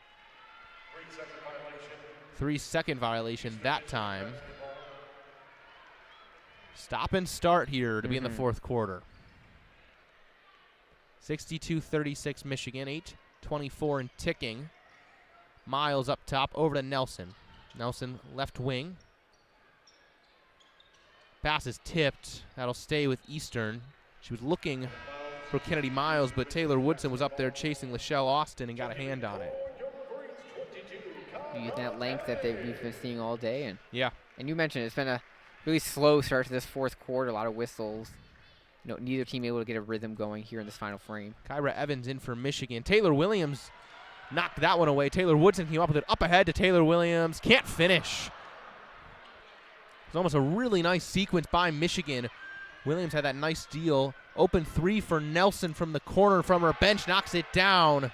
3-second violation that time. Stop and start here to be in the fourth quarter. 62-36 Michigan, 8:24 and ticking. Miles up top, over to Nelson. Nelson left wing. Pass is tipped. That'll stay with Eastern. She was looking for Kennedy Miles, but Taylor Woodson was up there chasing Lachelle Austin and got a hand on it. That length that we've been seeing all day. And you mentioned it's been a really slow start to this fourth quarter, a lot of whistles. Neither team able to get a rhythm going here in this final frame. Kyra Evans in for Michigan. Taylor Williams knocked that one away. Taylor Woodson came up with it up ahead to Taylor Williams. Can't finish. It's almost a really nice sequence by Michigan. Williams had that nice steal. Open three for Nelson from the corner from her bench. Knocks it down.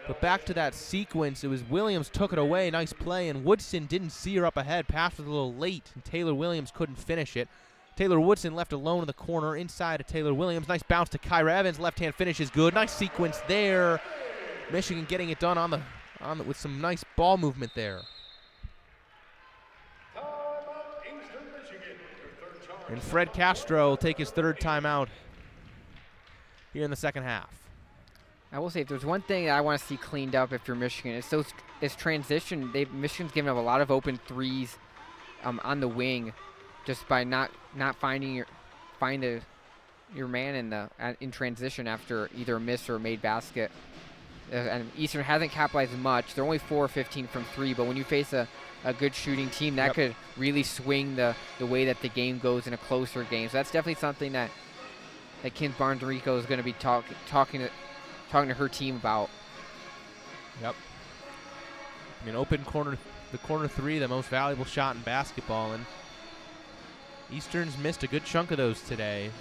But back to that sequence. It was Williams took it away. Nice play. And Woodson didn't see her up ahead. Pass was a little late. And Taylor Williams couldn't finish it. Taylor Woodson left alone in the corner. Inside to Taylor Williams. Nice bounce to Kyra Evans. Left-hand finish is good. Nice sequence there. Michigan getting it done with some nice ball movement there. And Fred Castro will take his third timeout here in the second half. I will say, if there's one thing that I want to see cleaned up if you're Michigan, it's transition. Michigan's given up a lot of open threes on the wing, just by not finding your man in transition after either a miss or a made basket. And Eastern hasn't capitalized much. They're only 4-15 from 3, but when you face a good shooting team, that could really swing the way that the game goes in a closer game. So that's definitely something that Kim Barnes-Rico is going to be talking to her team about. Yep. I mean, open corner, the corner three, the most valuable shot in basketball, and Eastern's missed a good chunk of those today.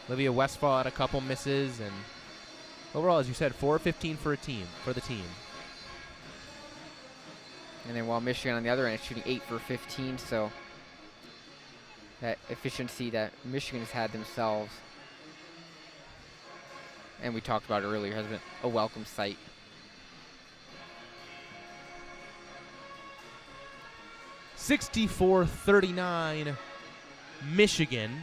Olivia Westphal had a couple misses, and overall, as you said, 4-15 for the team. And then while Michigan on the other end is shooting 8 for 15, so that efficiency that Michigan has had themselves, and we talked about it earlier, has been a welcome sight. (64-39) Michigan.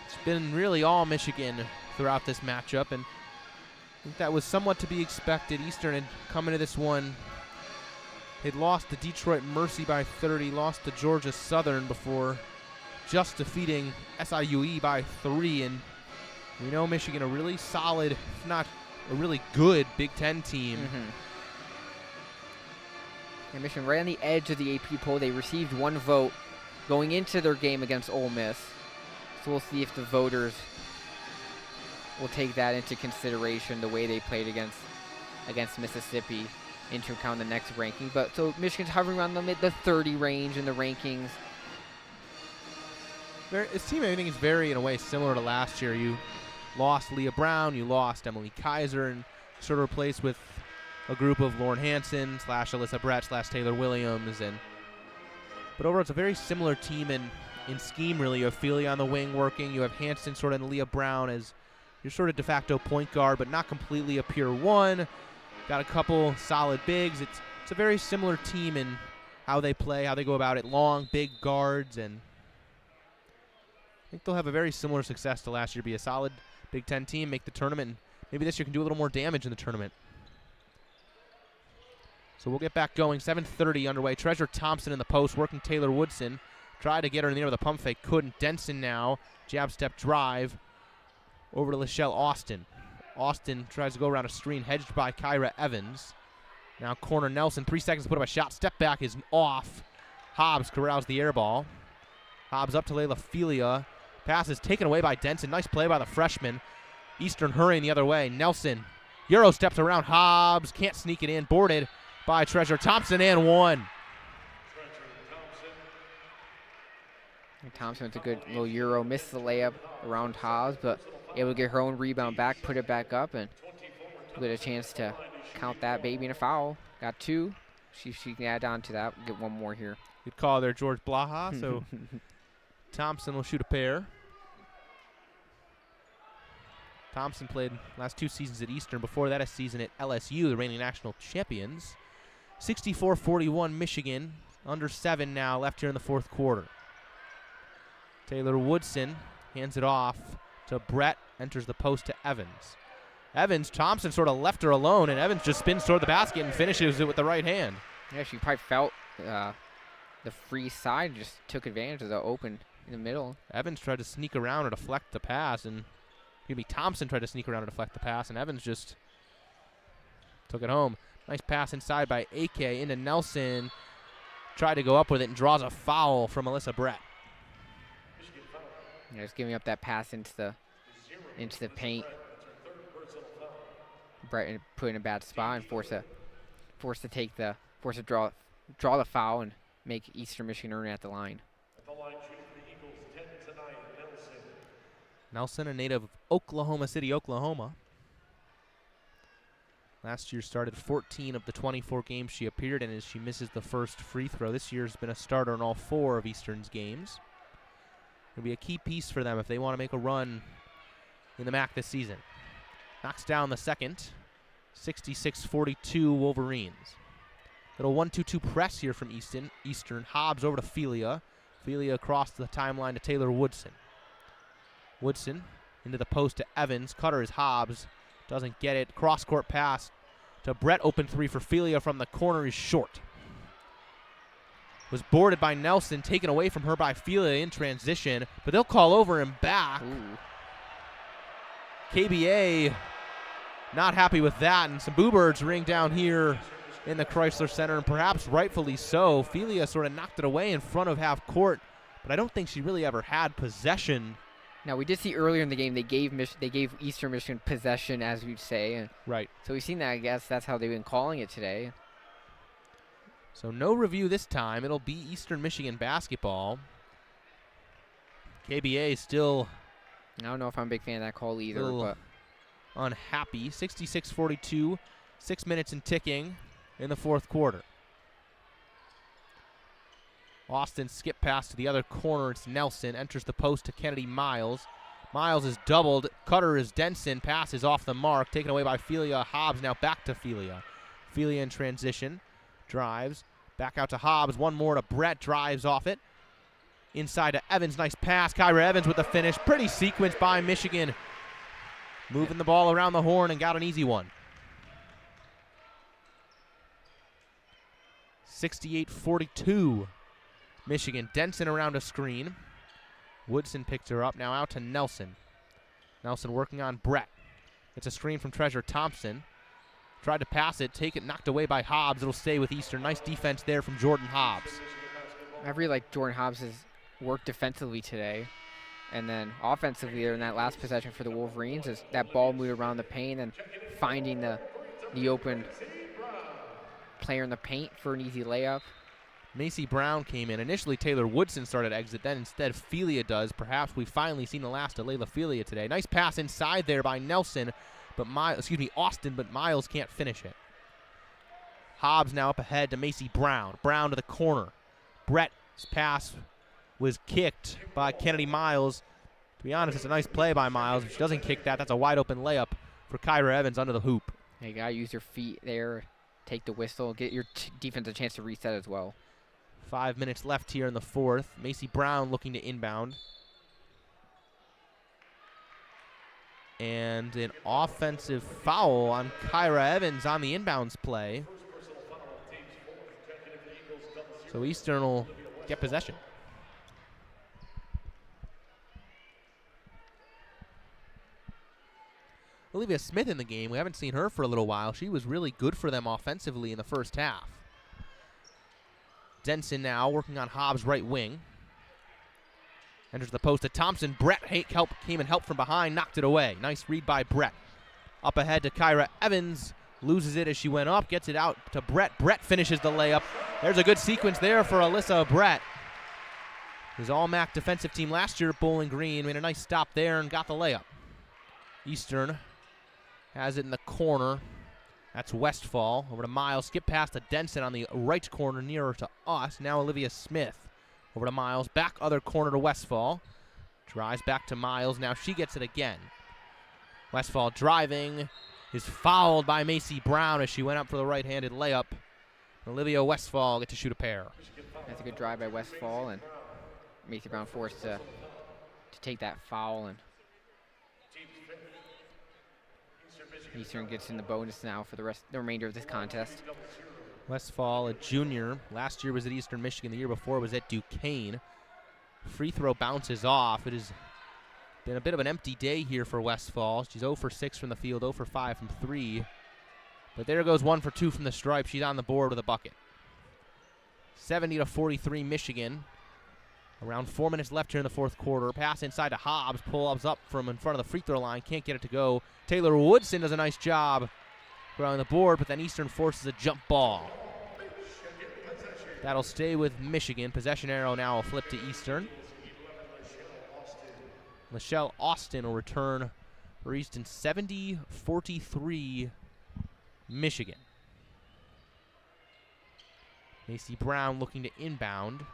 It's been really all Michigan throughout this matchup, and I think that was somewhat to be expected. Eastern had come into this one. They'd lost to Detroit Mercy by 30, lost to Georgia Southern before just defeating SIUE by 3. And we know Michigan, a really solid, if not a really good Big Ten team. And Michigan right on the edge of the AP poll. They received 1 vote going into their game against Ole Miss. So we'll see if the voters will take that into consideration, the way they played against Mississippi, into account the next ranking. But so Michigan's hovering around the 30 range in the rankings. This team, I think, is very, in a way, similar to last year. You lost Leah Brown, you lost Emily Kaiser, and sort of replaced with a group of Lauren Hansen / Alyssa Brett / Taylor Williams. But overall, it's a very similar team in scheme, really. You have Feely on the wing working. You have Hansen sort of and Leah Brown as your sort of de facto point guard, but not completely a pure one. Got a couple solid bigs. It's a very similar team in how they play, how they go about it. Long, big guards, and I think they'll have a very similar success to last year. Be a solid Big Ten team, make the tournament, and maybe this year can do a little more damage in the tournament. So we'll get back going. 7:30 underway. Treasure Thompson in the post, working Taylor Woodson. Tried to get her in the air with a pump fake, couldn't. Denson now, jab step drive over to Lachelle Austin. Austin tries to go around a screen, hedged by Kyra Evans. Now corner Nelson, 3 seconds to put up a shot. Step back is off. Hobbs corrals the air ball. Hobbs up to Layla Felia. Pass is taken away by Denson. Nice play by the freshman. Eastern hurrying the other way. Nelson, Euro steps around Hobbs. Can't sneak it in. Boarded by Treasure Thompson and one. Thompson with a good little Euro. Missed the layup around Hobbs, but able to get her own rebound back, put it back up, and get a chance to count that baby in a foul. Got 2. She can add on to that. Get one more here. Good call there, George Blaha. So Thompson will shoot a pair. Thompson played last 2 seasons at Eastern. Before that, a season at LSU, the reigning national champions. 64-41 Michigan. Under 7 now left here in the fourth quarter. Taylor Woodson hands it off to Brett. Enters the post to Evans. Evans, Thompson sort of left her alone, and Evans just spins toward the basket and finishes it with the right hand. Yeah, she probably felt the free side, just took advantage of the open in the middle. Evans tried to sneak around or deflect the pass, and Thompson tried to sneak around and deflect the pass, and Evans just took it home. Nice pass inside by AK into Nelson. Tried to go up with it and draws a foul from Alyssa Brett. Yeah, just giving up that pass into the paint. Brett put in a bad spot and force to draw the foul and make Eastern Michigan earn it at the line. Nelson, a native of Oklahoma City, Oklahoma. Last year started 14 of the 24 games she appeared in as she misses the first free throw. This year's been a starter in all 4 of Eastern's games. It'll be a key piece for them if they want to make a run in the MAC this season. Knocks down the second. 66-42 Wolverines. Little 1-2-2 press here from Eastern. Hobbs over to Felia. Felia across the timeline to Taylor Woodson. Woodson into the post to Evans. Cutter is Hobbs. Doesn't get it. Cross-court pass to Brett. Open 3 for Felia from the corner is short. Was boarded by Nelson. Taken away from her by Felia in transition. But they'll call over him back. Ooh. KBA not happy with that. And some boo birds ring down here in the Crisler Center. And perhaps rightfully so. Felia sort of knocked it away in front of half court. But I don't think she really ever had possession. Now, we did see earlier in the game they gave Eastern Michigan possession, as you'd say. Right. So we've seen that. I guess that's how they've been calling it today. So no review this time. It'll be Eastern Michigan basketball. KBA still I don't know if I'm a big fan of that call either. But unhappy. 66-42. 6 minutes and ticking in the fourth quarter. Austin skip pass to the other corner. It's Nelson. Enters the post to Kennedy Miles. Miles is doubled. Cutter is Denson. Pass is off the mark. Taken away by Felia. Hobbs now back to Felia. Felia in transition. Drives. Back out to Hobbs. One more to Brett. Drives off it. Inside to Evans. Nice pass. Kyra Evans with the finish. Pretty sequence by Michigan. Moving the ball around the horn and got an easy one. 68-42. Michigan. Denson around a screen. Woodson picks her up. Now out to Nelson. Nelson working on Brett. It's a screen from Treasure Thompson. Tried to pass it. Take it. Knocked away by Hobbs. It'll stay with Eastern. Nice defense there from Jordan Hobbs. I really like Jordan Hobbs' work defensively today. And then offensively there in that last possession for the Wolverines is that ball moved around the paint and finding the open player in the paint for an easy layup. Macy Brown came in. Initially, Taylor Woodson started to exit. Then instead, Felia does. Perhaps we've finally seen the last of Layla Felia today. Nice pass inside there by Nelson, but Austin, but Miles can't finish it. Hobbs now up ahead to Macy Brown. Brown to the corner. Brett's pass was kicked by Kennedy Miles. To be honest, it's a nice play by Miles. If she doesn't kick that, that's a wide open layup for Kyra Evans under the hoop. You got to use your feet there, take the whistle, get your defense a chance to reset as well. 5 minutes left here in the fourth. Macy Brown looking to inbound. And an offensive foul on Kyra Evans on the inbounds play. So Eastern will get possession. Olivia Smith in the game. We haven't seen her for a little while. She was really good for them offensively in the first half. Denson now working on Hobbs' right wing. Enters the post to Thompson. Brett came and helped from behind, knocked it away. Nice read by Brett. Up ahead to Kyra Evans. Loses it as she went up, gets it out to Brett. Brett finishes the layup. There's a good sequence there for Alyssa Brett. His all-MAC defensive team last year at Bowling Green. Made a nice stop there and got the layup. Eastern has it in the corner. That's Westfall. Over to Miles. Skip past to Denson on the right corner nearer to us. Now Olivia Smith. Over to Miles. Back other corner to Westfall. Drives back to Miles. Now she gets it again. Westfall driving. Is fouled by Macy Brown as she went up for the right-handed layup. Olivia Westfall get to shoot a pair. That's a good drive by Westfall, and Macy Brown forced to take that foul, and Eastern gets in the bonus now for the remainder of this contest. Westfall, a junior. Last year was at Eastern Michigan. The year before was at Duquesne. Free throw bounces off. It has been a bit of an empty day here for Westfall. She's 0 for 6 from the field, 0 for 5 from 3. But there goes 1 for 2 from the stripe. She's on the board with a bucket. 70-43 Michigan. Around 4 minutes left here in the fourth quarter. Pass inside to Hobbs. Pull-ups up from in front of the free throw line. Can't get it to go. Taylor Woodson does a nice job around the board, but then Eastern forces a jump ball. That'll stay with Michigan. Possession arrow now will flip to Eastern. Michelle Austin will return for Easton. 70-43 Michigan. Macy Brown looking to inbound.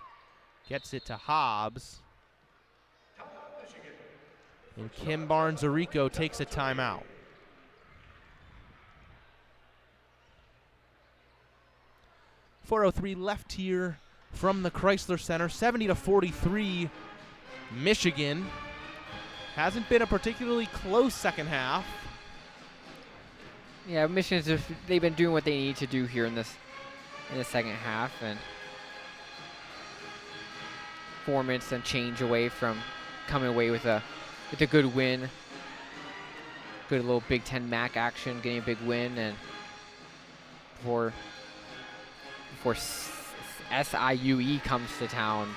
Gets it to Hobbs. And Kim Barnes-Arico takes a timeout. .403 left here from the Crisler Center. 70-43 Michigan. Hasn't been a particularly close second half. Yeah, Michigan's they've been doing what they need to do here in the second half, and 4 minutes and change away from coming away with a good win. Good little Big Ten MAC action, getting a big win, and before SIUE comes to town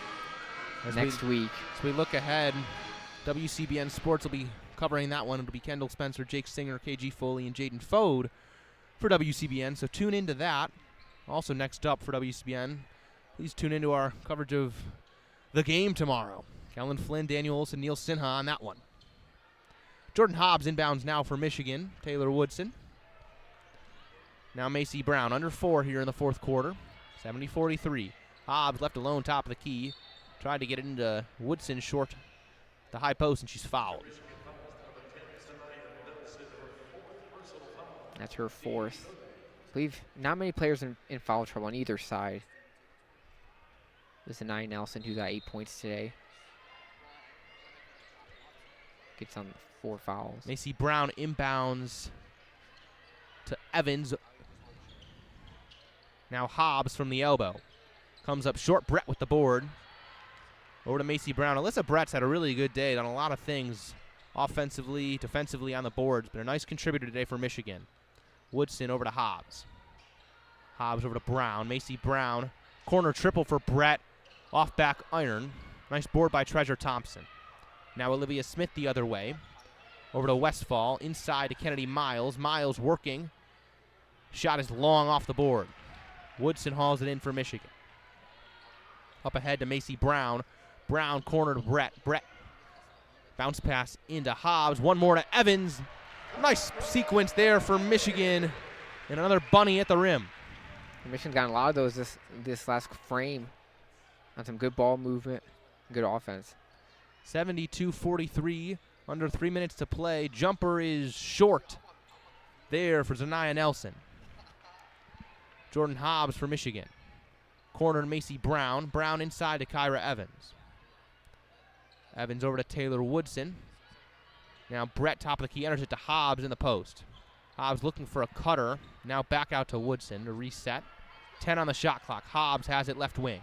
next week. As we look ahead, WCBN Sports will be covering that one. It'll be Kendall Spencer, Jake Singer, KG Foley, and Jaden Fode for WCBN, so tune into that. Also next up for WCBN, please tune into our coverage of the game tomorrow. Kellen Flynn, Daniel Olson, Neil Sinha on that one. Jordan Hobbs inbounds now for Michigan. Taylor Woodson. Now Macy Brown, under 4 here in the fourth quarter. 70-43. Hobbs left alone, top of the key. Tried to get it into Woodson short the high post, and she's fouled. That's her fourth. I believe not many players in foul trouble on either side. There's Anaya Nelson, who got 8 points today. Gets on 4 fouls. Macy Brown inbounds to Evans. Now Hobbs from the elbow. Comes up short. Brett with the board. Over to Macy Brown. Alyssa Brett's had a really good day. Done a lot of things offensively, defensively on the boards. Been a nice contributor today for Michigan. Woodson over to Hobbs. Hobbs over to Brown. Macy Brown. Corner triple for Brett. Off back iron. Nice board by Treasure Thompson. Now Olivia Smith the other way. Over to Westfall. Inside to Kennedy Miles. Miles working. Shot is long off the board. Woodson hauls it in for Michigan. Up ahead to Macy Brown. Brown corner to Brett. Brett bounce pass into Hobbs. One more to Evans. Nice sequence there for Michigan. And another bunny at the rim. Michigan's gotten a lot of those this last frame. On some good ball movement, good offense. 72-43, under 3 minutes to play. Jumper is short there for Zanaya Nelson. Jordan Hobbs for Michigan. Corner to Macy Brown. Brown inside to Kyra Evans. Evans over to Taylor Woodson. Now Brett, top of the key, enters it to Hobbs in the post. Hobbs looking for a cutter. Now back out to Woodson to reset. 10 on the shot clock. Hobbs has it left wing.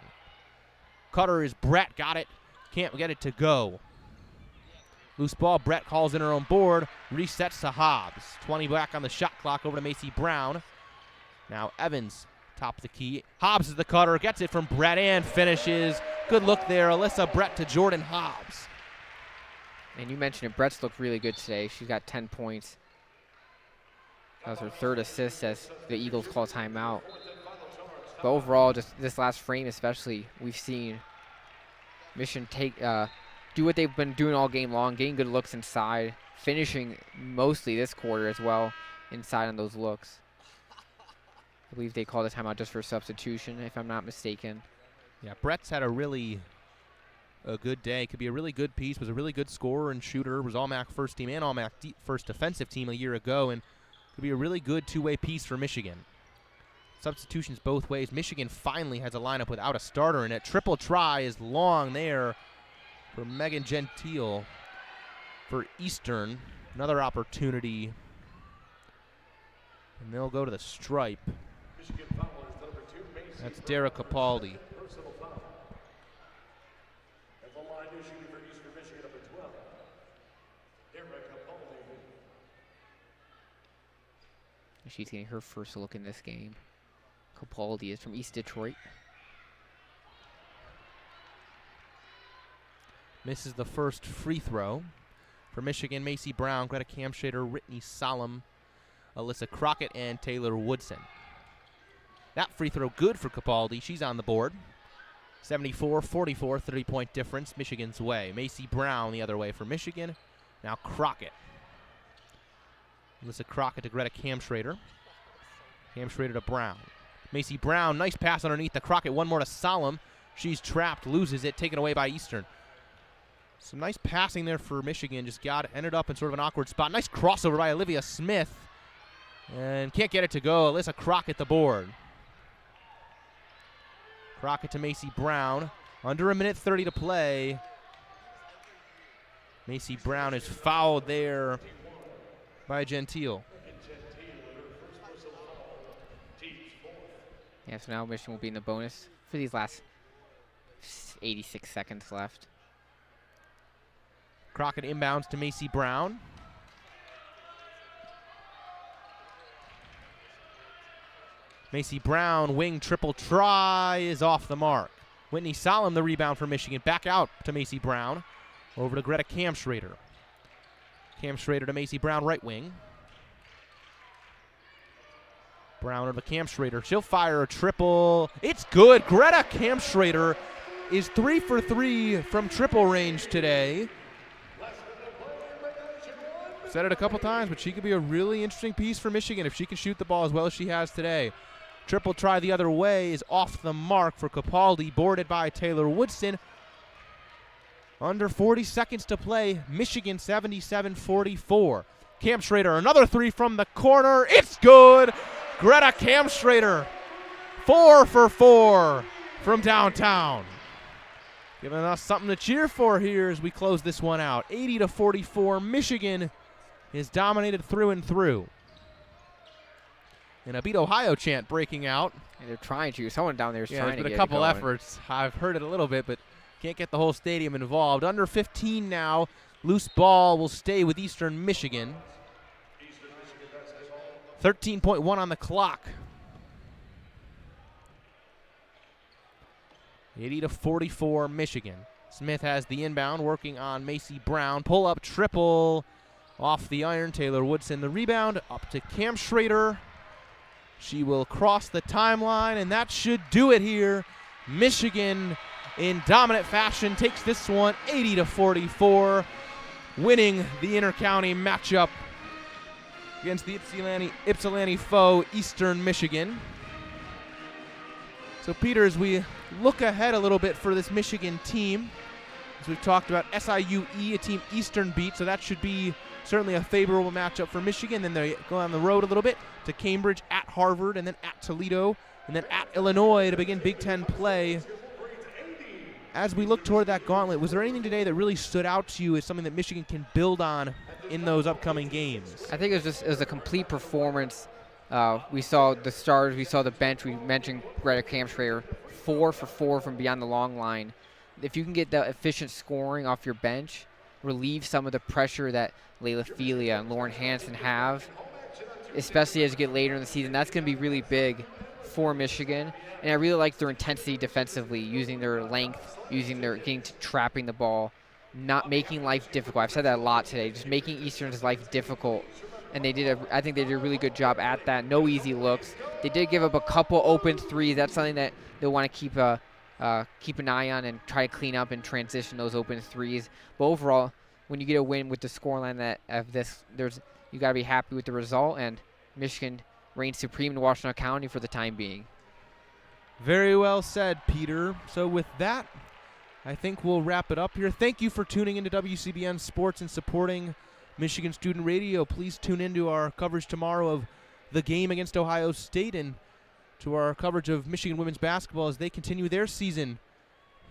Cutter is Brett. Got it. Can't get it to go. Loose ball. Brett calls in her own board. Resets to Hobbs. 20 back on the shot clock over to Macy Brown. Now Evans, top of the key. Hobbs is the cutter. Gets it from Brett and finishes. Good look there. Alyssa Brett to Jordan Hobbs. And you mentioned it. Brett's looked really good today. She's got 10 points. That was her third assist as the Eagles call timeout. But overall, just this last frame especially, we've seen Mission do what they've been doing all game long, getting good looks inside, finishing mostly this quarter as well inside on those looks. I believe they called a timeout just for substitution, if I'm not mistaken. Yeah, Brett's had a good day. Could be a really good piece. Was a really good scorer and shooter. Was All-MAC first team and All-MAC first defensive team a year ago, and could be a really good two-way piece for Michigan. Substitutions both ways. Michigan finally has a lineup without a starter in it. Triple try is long there for Megan Gentile for Eastern. Another opportunity. And they'll go to the stripe. That's Dara Capaldi. She's getting her first look in this game. Capaldi is from East Detroit. Misses the first free throw for Michigan. Macy Brown, Greta Kamschrader, Whitney Solom, Alyssa Crockett, and Taylor Woodson. That free throw good for Capaldi. She's on the board. 74-44, 30-point difference Michigan's way. Macy Brown the other way for Michigan. Now Crockett. Alyssa Crockett to Greta Kamschrader. Kamschrader to Brown. Macy Brown, nice pass underneath the Crockett. One more to Solom. She's trapped, loses it, taken away by Eastern. Some nice passing there for Michigan. Just ended up in sort of an awkward spot. Nice crossover by Olivia Smith. And can't get it to go. Alyssa Crockett the board. Crockett to Macy Brown. Under a minute 30 to play. Macy Brown is fouled there by Gentile. Yeah, so now Michigan will be in the bonus for these last 86 seconds left. Crockett inbounds to Macy Brown. Macy Brown, wing triple try is off the mark. Whitney Solom the rebound for Michigan. Back out to Macy Brown. Over to Greta Kamschrader. Kamschrader to Macy Brown, right wing. Brown over to Kamschrader. She'll fire a triple. It's good. Greta Kamschrader is 3 for 3 from triple range today. Said it a couple times, but she could be a really interesting piece for Michigan if she can shoot the ball as well as she has today. Triple try the other way is off the mark for Capaldi, boarded by Taylor Woodson. Under 40 seconds to play, Michigan 77-44. Kamschrader, another three from the corner. It's good. Greta Kamschrader, 4 for 4 from downtown. Giving us something to cheer for here as we close this one out. 80-44, Michigan is dominated through and through. And a Beat Ohio chant breaking out. And they're trying to. Someone down there is trying to get it going. There's been a couple efforts. I've heard it a little bit, but can't get the whole stadium involved. Under 15 now. Loose ball will stay with Eastern Michigan. 13.1 on the clock. 80-44 Michigan. Smith has the inbound, working on Macy Brown. Pull up triple off the iron. Taylor Woodson the rebound. Up to Kamschrader. She will cross the timeline, and that should do it here. Michigan, in dominant fashion, takes this one 80-44, winning the intercounty matchup against the Ypsilanti foe, Eastern Michigan. So, Peter, as we look ahead a little bit for this Michigan team, as we've talked about, SIUE, a team Eastern beat, so that should be certainly a favorable matchup for Michigan. Then they go on the road a little bit to Cambridge, at Harvard, and then at Toledo, and then at Illinois to begin Big Ten play. As we look toward that gauntlet, was there anything today that really stood out to you as something that Michigan can build on in those upcoming games? I think it was a complete performance We saw the stars, we saw the bench. We mentioned Greta Kamschrader, 4 for 4 from beyond the long line. If you can get the efficient scoring off your bench, relieve some of the pressure that Layla Felia and Lauren Hansen have, especially as you get later in the season, that's going to be really big for Michigan. And I really like their intensity defensively, using their length, using their getting to trapping the ball, not making life difficult. I've said that a lot today, just making Eastern's life difficult. And I think they did a really good job at that. No easy looks. They did give up a couple open threes. That's something that they'll want to keep an eye on and try to clean up and transition those open threes. But overall, when you get a win with the scoreline that of this, you got to be happy with the result. And Michigan reigns supreme in Washtenaw County for the time being. Very well said, Peter. So with that, I think we'll wrap it up here. Thank you for tuning into WCBN Sports and supporting Michigan Student Radio. Please tune into our coverage tomorrow of the game against Ohio State and to our coverage of Michigan women's basketball as they continue their season.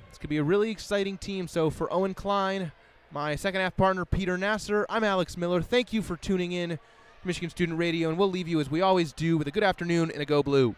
It's going to be a really exciting team. So for Owen Klein, my second half partner, Peter Nasr, I'm Alex Miller. Thank you for tuning in to Michigan Student Radio, and we'll leave you as we always do with a good afternoon and a Go Blue.